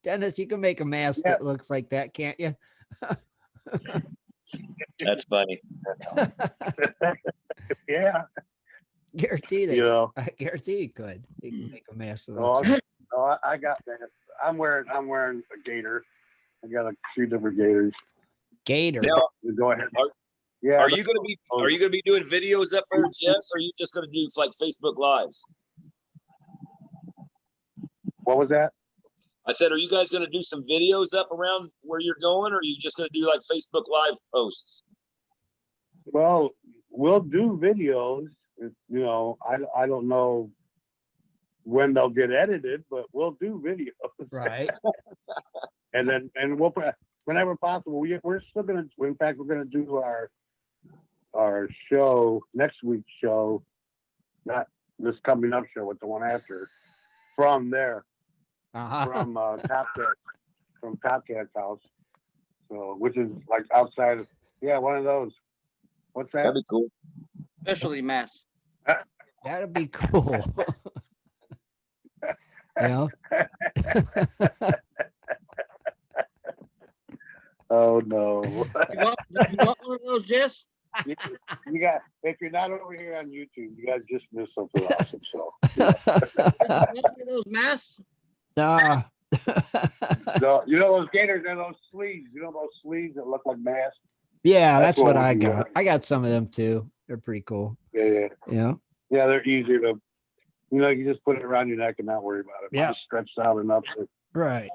Dennis, you can make a mask that looks like that, can't you? That's funny. Yeah. Guarantee I guarantee you could. You can make a mask. I got that. I'm wearing a gator. I got a few different gators. Gator. Yeah. Go ahead. Are you gonna be doing videos up there, Jess? Or are you just gonna do like Facebook Lives? What was that? I said, are you guys gonna do some videos up around where you're going, or are you just gonna do like Facebook Live posts? Well, we'll do videos. I don't know when they'll get edited, but we'll do videos. Right. and we'll whenever possible. We're still gonna. In fact, we're gonna do our show next week's show, not this coming up show, but the one after. From there, from Top Cat's house. So, which is like outside of one of those. What's that? That'd be cool. Specialty mass. That'd be cool. Oh no! You want one of those, Jess? You got. If you're not over here on YouTube, you guys just missed something awesome. So, One of those masks? Nah. So, those gators and those sleeves. Those sleeves that look like masks. Yeah, that's what I got. I got some of them too. They're pretty cool. Yeah. Yeah. Yeah, they're easier to. You just put it around your neck and not worry about it. Yeah. It's stretched out enough. Right.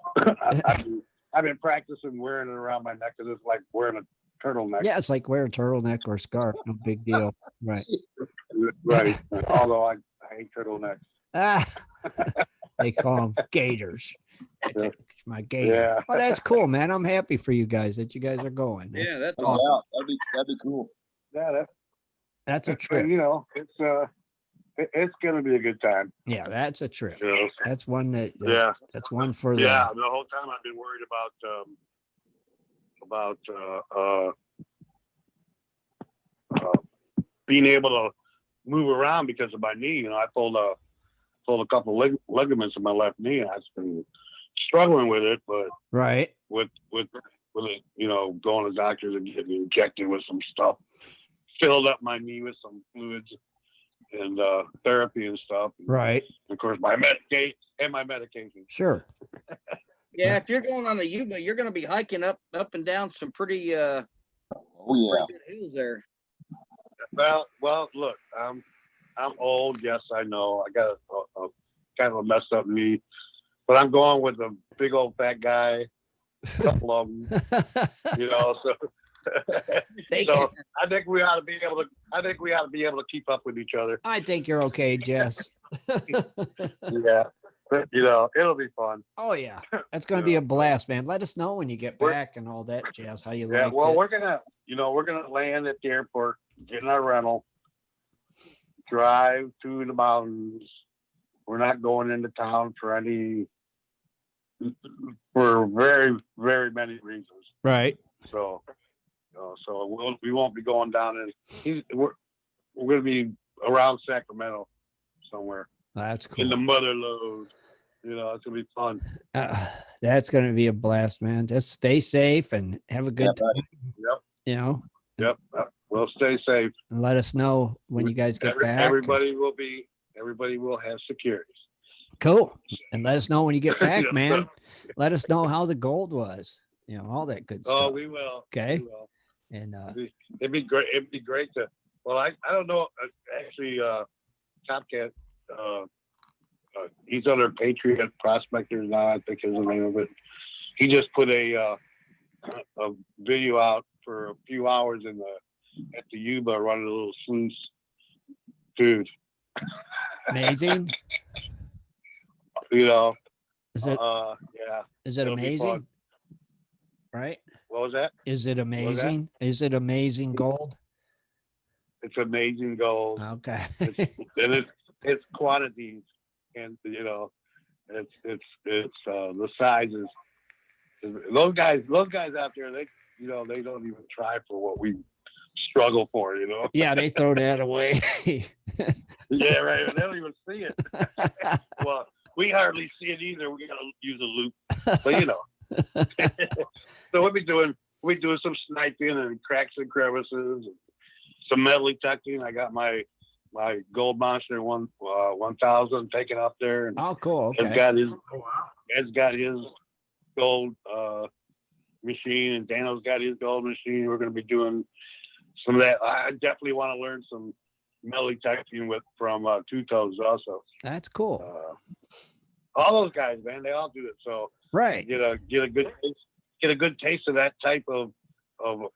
I've been practicing wearing it around my neck because it's like wearing a turtleneck. Yeah, it's like wear a turtleneck or a scarf. No big deal. Right. Right. Although I hate turtlenecks. They call them gators. It's my gator. Yeah. Oh, that's cool, man. I'm happy for you guys that you guys are going. Yeah, that's awesome. Yeah, that'd be cool. Yeah, that's a trip. It's gonna be a good time. Yeah, that's a trip. Yeah. That's one that. Yeah. That's one for the. Yeah, the whole time I've been worried about being able to move around because of my knee. I pulled a couple ligaments in my left knee, and I've been struggling with it. But right with it, going to doctors and getting injected with some stuff, filled up my knee with some fluids and therapy and stuff. Right. And of course, my medication. Sure. Yeah, if you're going on the Yuba, you're going to be hiking up and down some pretty good hills there. Well, look, I'm old. Yes, I know. I got a kind of a messed up knee, but I'm going with a big old fat guy. A couple of them, So I think we ought to be able to. I think we ought to be able to keep up with each other. I think you're okay, Jess. Yeah, but it'll be fun. Oh yeah, that's going to be a blast, man. Let us know when you get back and all that, Jess. How you Yeah, like well, it? we're gonna land at the airport, get in our rental, drive to the mountains. We're not going into town for very, very many reasons. Right. So, we won't be going down we're going to be around Sacramento somewhere. That's cool. In the mother lode. It's going to be fun. That's going to be a blast, man. Just stay safe and have a good time. Yep. Yep. We'll stay safe. And let us know when you guys get back. Everybody will have security. Cool. And let us know when you get back, man. Let us know how the gold was. All that good stuff. Oh, we will. Okay. We will. And it'd be great. It'd be great to. Well, I don't know. Actually, Topcat. He's under Patriot Prospectors now. I think is the name of it. He just put a video out for a few hours at the Yuba running a little sluice. Dude. Amazing. Is it? Yeah. Is it amazing? Right. What was that? Is it amazing? Is it amazing gold? It's amazing gold. Okay. It's quantities, and it's the sizes. Those guys out there, they don't even try for what we struggle for. Yeah, they throw that away. Yeah, right. They don't even see it. Well, we hardly see it either. We gotta use a loop, but So we'll be doing some sniping and cracks and crevices, and some metal detecting. I got my Gold Monster 1000 taken up there, and oh, cool. Okay. Ed's got his gold machine, and Dano's got his gold machine. We're going to be doing some of that. I definitely want to learn some metal detecting from Two Toes also. That's cool. All those guys, man, they all do it. So right, get a good taste of that type of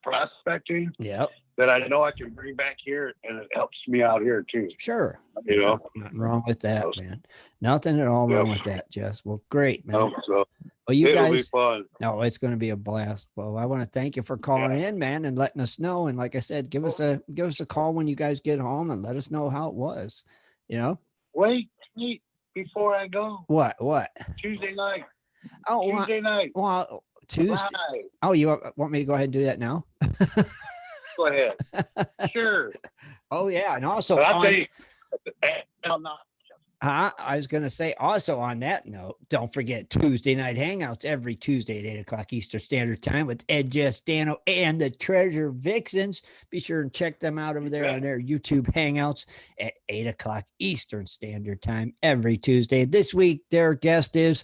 prospecting. Yep. That I know I can bring back here, and it helps me out here too. Sure. Nothing wrong with that, man. Nothing at all wrong with that, Jess. Well, great, man. So well, you it'll guys. Be fun. No, it's going to be a blast. Well, I want to thank you for calling in, man, and letting us know. And like I said, give us a call when you guys get home and let us know how it was. Wait, before I go. What? Tuesday night. Oh, Tuesday night. Well, Tuesday. Live. Oh, you want me to go ahead and do that now? Go ahead. Sure. Oh yeah, and also I'll tell you. I was going to say also on that note, don't forget Tuesday night hangouts every Tuesday at 8:00 Eastern Standard Time with Ed, Jess, Dano, and the Treasure Vixens. Be sure and check them out over there on their YouTube hangouts at 8:00 Eastern Standard Time every Tuesday. This week, their guest is.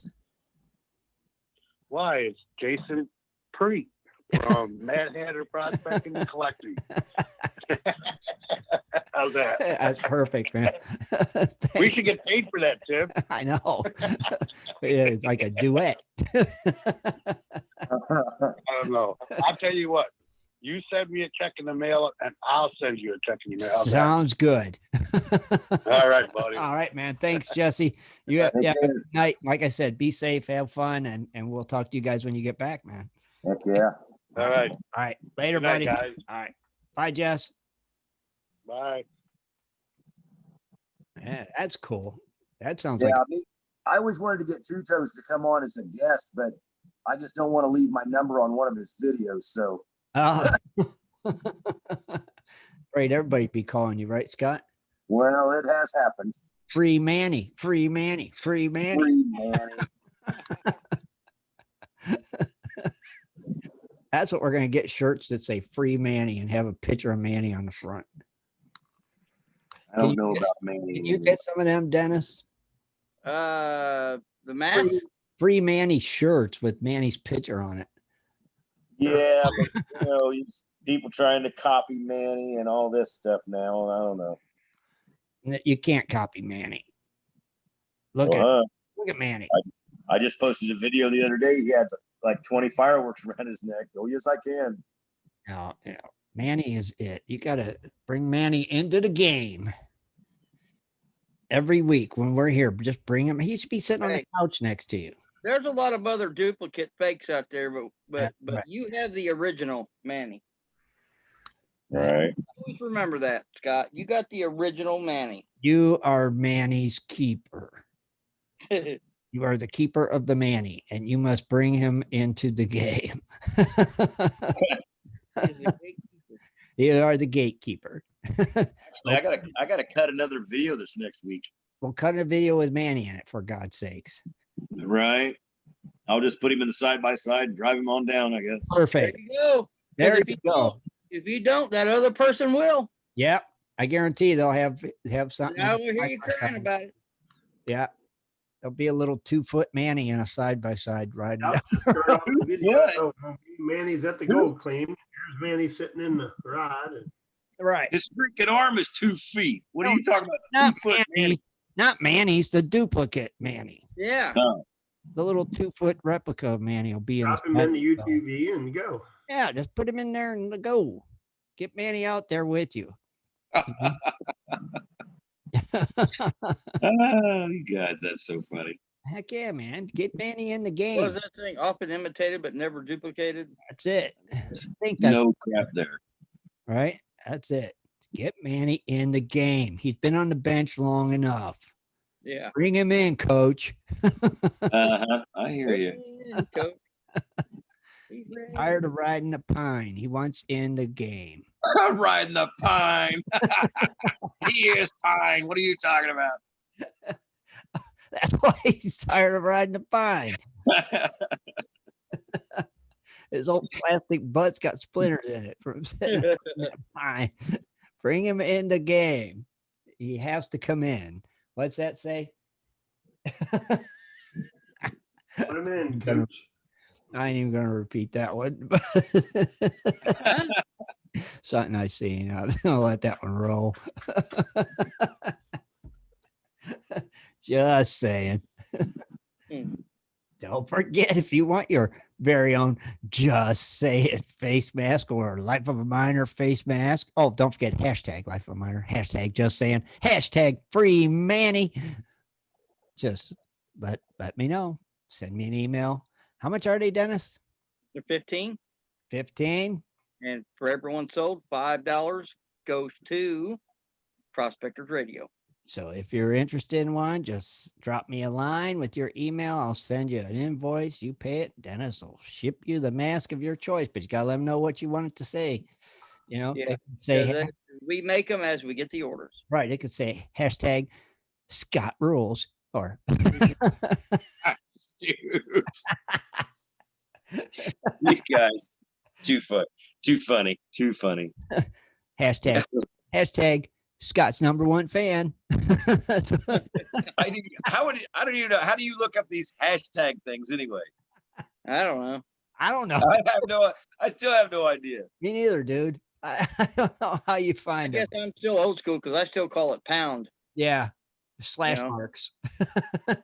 Why? It's Jason Preet from Mad Hatter Prospecting and Collecting. How's that? That's perfect, man. We should get paid for that, Tim. I know. Yeah, it's like a duet. I don't know. I'll tell you what. You send me a check in the mail, and I'll send you a check in the mail. Sounds good. All right, buddy. All right, man. Thanks, Jesse. You have a good night. Like I said, be safe, have fun, and we'll talk to you guys when you get back, man. Heck yeah. All right. All right. Later, Good night, buddy. guys. All right. Bye, Jess. Bye. Yeah, that's cool. That sounds Yeah, like I always wanted to get Two Toes to come on as a guest, but I just don't want to leave my number on one of his videos. So right, everybody be calling you, right, Scott? Well, it has happened. Free Manny, free Manny, free Manny. Free Manny. That's what we're going to get, shirts that say free Manny and have a picture of Manny on the front. I don't know about Manny. Can you get some of them, Dennis? The mask. Free Manny shirts with Manny's picture on it. Yeah, but, people trying to copy Manny and all this stuff now. I don't know. You can't copy Manny. Look at Manny. I just posted a video the other day. He had like 20 fireworks around his neck. Oh, yes, I can. No, Manny is it. You got to bring Manny into the game every week when we're here. Just bring him. He should be sitting on the Hey. couch next to you. There's a lot of other duplicate fakes out there, but right. you have the original Manny. Right. Always remember that, Scott. You got the original Manny. You are Manny's keeper. You are the keeper of the Manny, and you must bring him into the game. You are the gatekeeper. Actually, I gotta cut another video this next week. We'll cut a video with Manny in it, for God's sakes. Right. I'll just put him in the side by side and drive him on down, I guess. Perfect. There you go. There If you go. If you don't, that other person will. Yep. I guarantee they'll have something. Now we'll hear you crying about it. Yeah. There'll be a little 2-foot Manny in a side-by-side riding. Yep, down. just start off the video. So, Manny's at the gold claim. Here's Manny sitting in the rod. And Right. His freaking arm is 2 feet. What are you talking about? Not 2 foot Manny. Not Manny's the duplicate Manny. Yeah. The little 2-foot replica of Manny will be in drop his him in the bed. UTV and go. Yeah, just put him in there and go. Get Manny out there with you. Oh, you guys, that's so funny. Heck yeah, man. Get Manny in the game. What was that thing? Often imitated but never duplicated. That's it. I think that's No crap there. right. That's it. Get Manny in the game. He's been on the bench long enough. Yeah. Bring him in, coach. I hear you. Coach. Tired of riding the pine. He wants in the game. I'm riding the pine. He is pine. What are you talking about? That's why he's tired of riding the pine. His old plastic butt's got splinters in it from sitting on that pine. Bring him in the game. He has to come in. What's that say? Put him in, coach. I ain't even gonna repeat that one. Something I seen. I'll let that one roll. Just saying. Don't forget, if you want your very own Just Say It face mask or Life of a Miner face mask. Oh, don't forget hashtag Life of a Miner, hashtag Just Saying, hashtag Free Manny. Just let me know. Send me an email. How much are they, Dennis? They're 15. 15. And for everyone sold, $5 goes to Prospectors Radio. So if you're interested in one, just drop me a line with your email. I'll send you an invoice. You pay it. Dennis will ship you the mask of your choice, but you got to let them know what you want it to say. You know, Yeah. they can say, We make them as we get the orders. right. It could say hashtag Scott rules or Dude. You guys, too funny. hashtag Scott's #1 fan. I don't even know. How do you look up these hashtag things anyway? I don't know. I still have no idea. Me neither, dude. I don't know how you I find guess it. I'm still old school because I still call it pound. Yeah. Slash You know? marks.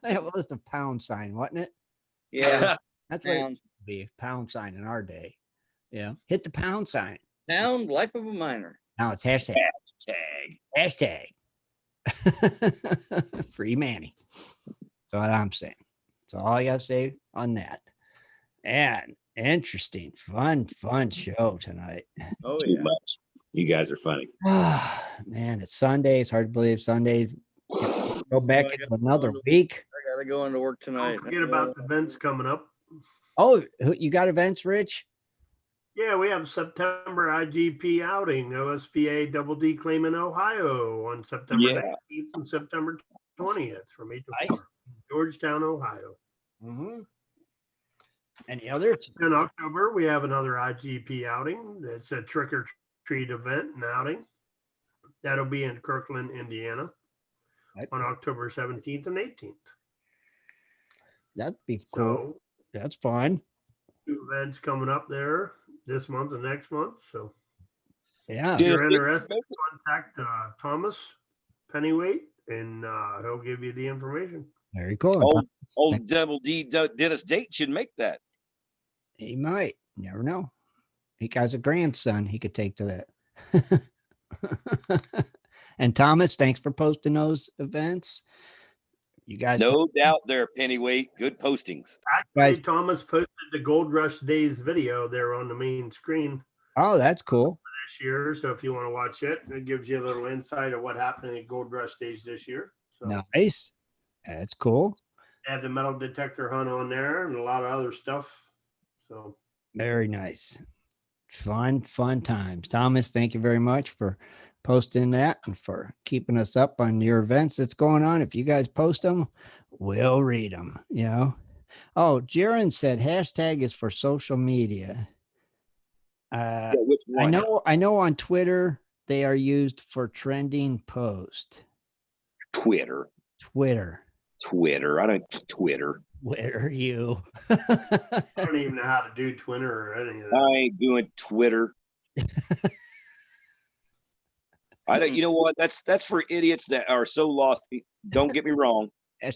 It was the pound sign, wasn't it? Yeah. That's what it Pound. would be, pound sign in our day. Yeah. Hit the pound sign. Pound, Life of a Miner. Now it's hashtag. Hashtag. Free Manny. That's what I'm saying. That's all I got to say on that. And interesting, fun show tonight. Oh, Too much. You guys are funny. Man, it's Sunday. It's hard to believe Sunday. Go back into another week. I got to go into work tonight. Don't forget about the events coming up. Oh, you got events, Rich? Yeah, we have September IGP outing, OSPA Double D Claim in Ohio on September 19th and September 20th from 8 to 4. Georgetown, Ohio. Mm-hmm. Any others? In October, we have another IGP outing. It's a trick or treat event and outing. That'll be in Kirkland, Indiana on October 17th and 18th. That'd be cool. So, that's fun. 2 events coming up there this month and next month. So, yeah, if you're interested, contact Thomas Pennyweight and he'll give you the information. Very cool. Old Double D Dennis Dayton should make that. He might. You never know. He has a grandson he could take to that. And Thomas, thanks for posting those events. You guys, No doubt there, Pennyweight. Good postings. Actually, Guys- Thomas posted the Gold Rush Days video there on the main screen oh, that's cool. this year. So if you want to watch it, it gives you a little insight of what happened at Gold Rush Days this year. So Nice. That's cool. they had the metal detector hunt on there and a lot of other stuff. So Very nice. Fun times. Thomas, thank you very much for posting that and for keeping us up on your events that's going on. If you guys post them, we'll read them, you know. Oh, Jaron said hashtag is for social media. Yeah, which one? I know on Twitter they are used for trending post. Twitter. I don't Twitter. Twitter, you. I don't even know how to do Twitter or any of that. I ain't doing Twitter. I don't. You know what? That's for idiots that are so lost. Don't get me wrong.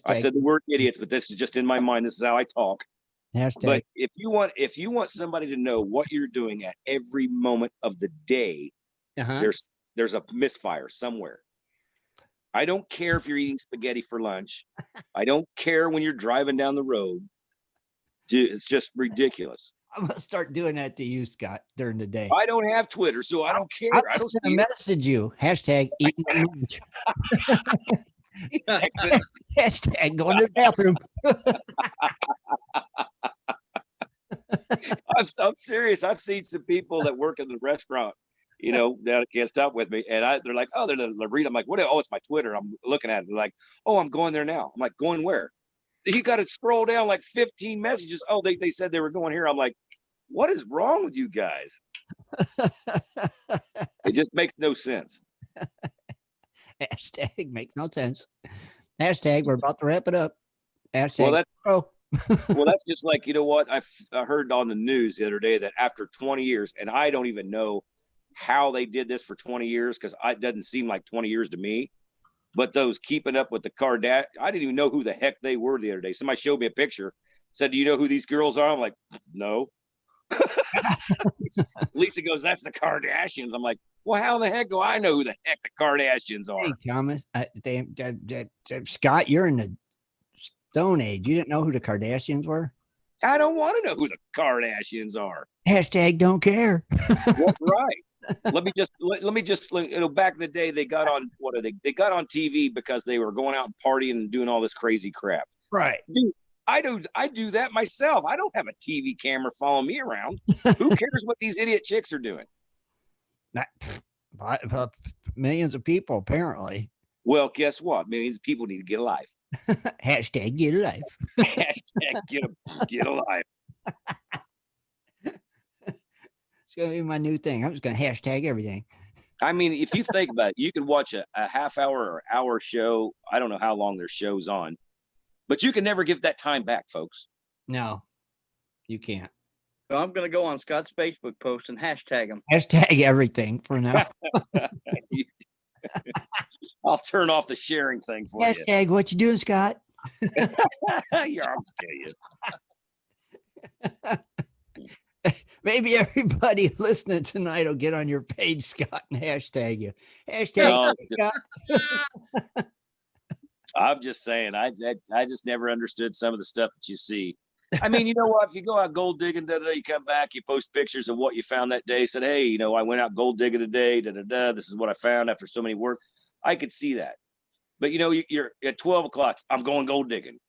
I said the word idiots, but this is just in my mind. This is how I talk. Hashtag. But if you want somebody to know what you're doing at every moment of the day, there's a misfire somewhere. I don't care if you're eating spaghetti for lunch. I don't care when you're driving down the road. Dude, it's just ridiculous. I'm gonna start doing that to you, Scott, during the day. I don't have Twitter, so I don't care. I don't gonna message you. Hashtag eating lunch. Hashtag going to the bathroom. I'm serious. I've seen some people that work in the restaurant, you know, that can't stop with me. And they're like, oh, they're reading. I'm like, what? Oh, it's my Twitter. I'm looking at it. They're like, oh, I'm going there now. I'm like, going where? You got to scroll down like 15 messages. Oh, they said they were going here. I'm like, what is wrong with you guys? It just makes no sense. Hashtag makes no sense. Hashtag we're about to wrap it up. Hashtag well, that's just like, you know what? I heard on the news the other day that after 20 years, and I don't even know how they did this for 20 years because it doesn't seem like 20 years to me. But those keeping up with the Kardashians, I didn't even know who the heck they were the other day. Somebody showed me a picture, said, do you know who these girls are? I'm like, no. Lisa goes, that's the Kardashians. I'm like, well, how the heck do I know who the heck the Kardashians are? Hey, Thomas, Scott, you're in the Stone Age. You didn't know who the Kardashians were? I don't want to know who the Kardashians are. Hashtag don't care. Well, right. Let me just, you know, back in the day, they got on, they got on TV because they were going out and partying and doing all this crazy crap. Right. Dude, I do that myself. I don't have a TV camera following me around. Who cares what these idiot chicks are doing? Millions of people, apparently. Well, guess what? Millions of people need to get a life. Hashtag get a life. Hashtag get a life. It's going to be my new thing. I'm just going to hashtag everything. I mean, if you think about it, you can watch a half hour or hour show. I don't know how long their show's on, but you can never give that time back, folks. No, you can't. So I'm going to go on Scott's Facebook post and hashtag him. Hashtag everything for now. I'll turn off the sharing thing for you. Hashtag what you doing, Scott? Yeah, I'll tell you. Maybe everybody listening tonight will get on your page, Scott, and hashtag you. Hashtag Scott. I'm just saying, I just never understood some of the stuff that you see. I mean, you know what? If you go out gold digging, you come back, you post pictures of what you found that day. Said, hey, you know, I went out gold digging today. This is what I found after so many work. I could see that. But you know, you're at 12 o'clock. I'm going gold digging.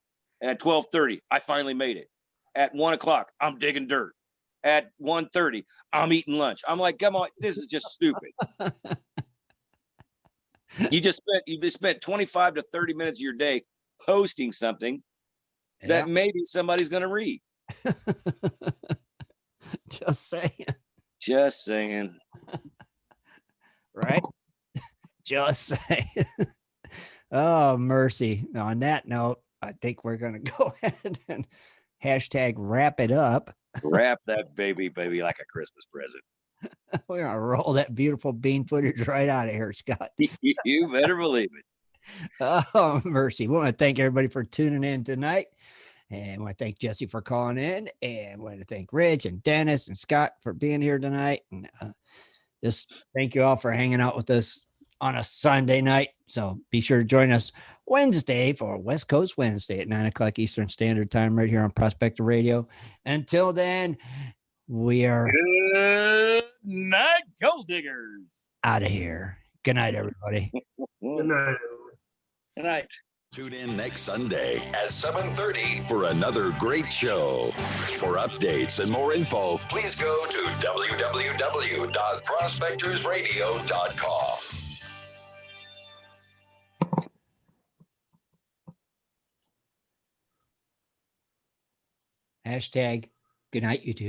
At 12:30, I finally made it. At 1 o'clock, I'm digging dirt. At 1:30, I'm eating lunch. I'm like, come on, this is just stupid. You just spent 25 to 30 minutes of your day posting something that maybe somebody's going to read. Just saying. Just saying. Right? Just saying. Oh, mercy. On that note, I think we're going to go ahead and hashtag wrap it up. Wrap that baby like a Christmas present. We're going to roll that beautiful bean footage right out of here, Scott. You better believe it. Oh, mercy. We want to thank everybody for tuning in tonight. And I want to thank Jesse for calling in, and I want to thank Rich and Dennis and Scott for being here tonight. And just thank you all for hanging out with us on a Sunday night. So be sure to join us Wednesday for West Coast Wednesday at 9 o'clock Eastern Standard Time right here on Prospector Radio. Until then, we are Good night, gold diggers. out of here. Good night, everybody. Good night. Good night. Tune in next Sunday at 7:30 for another great show. For updates and more info, please go to www.prospectorsradio.com. Hashtag good night, YouTube.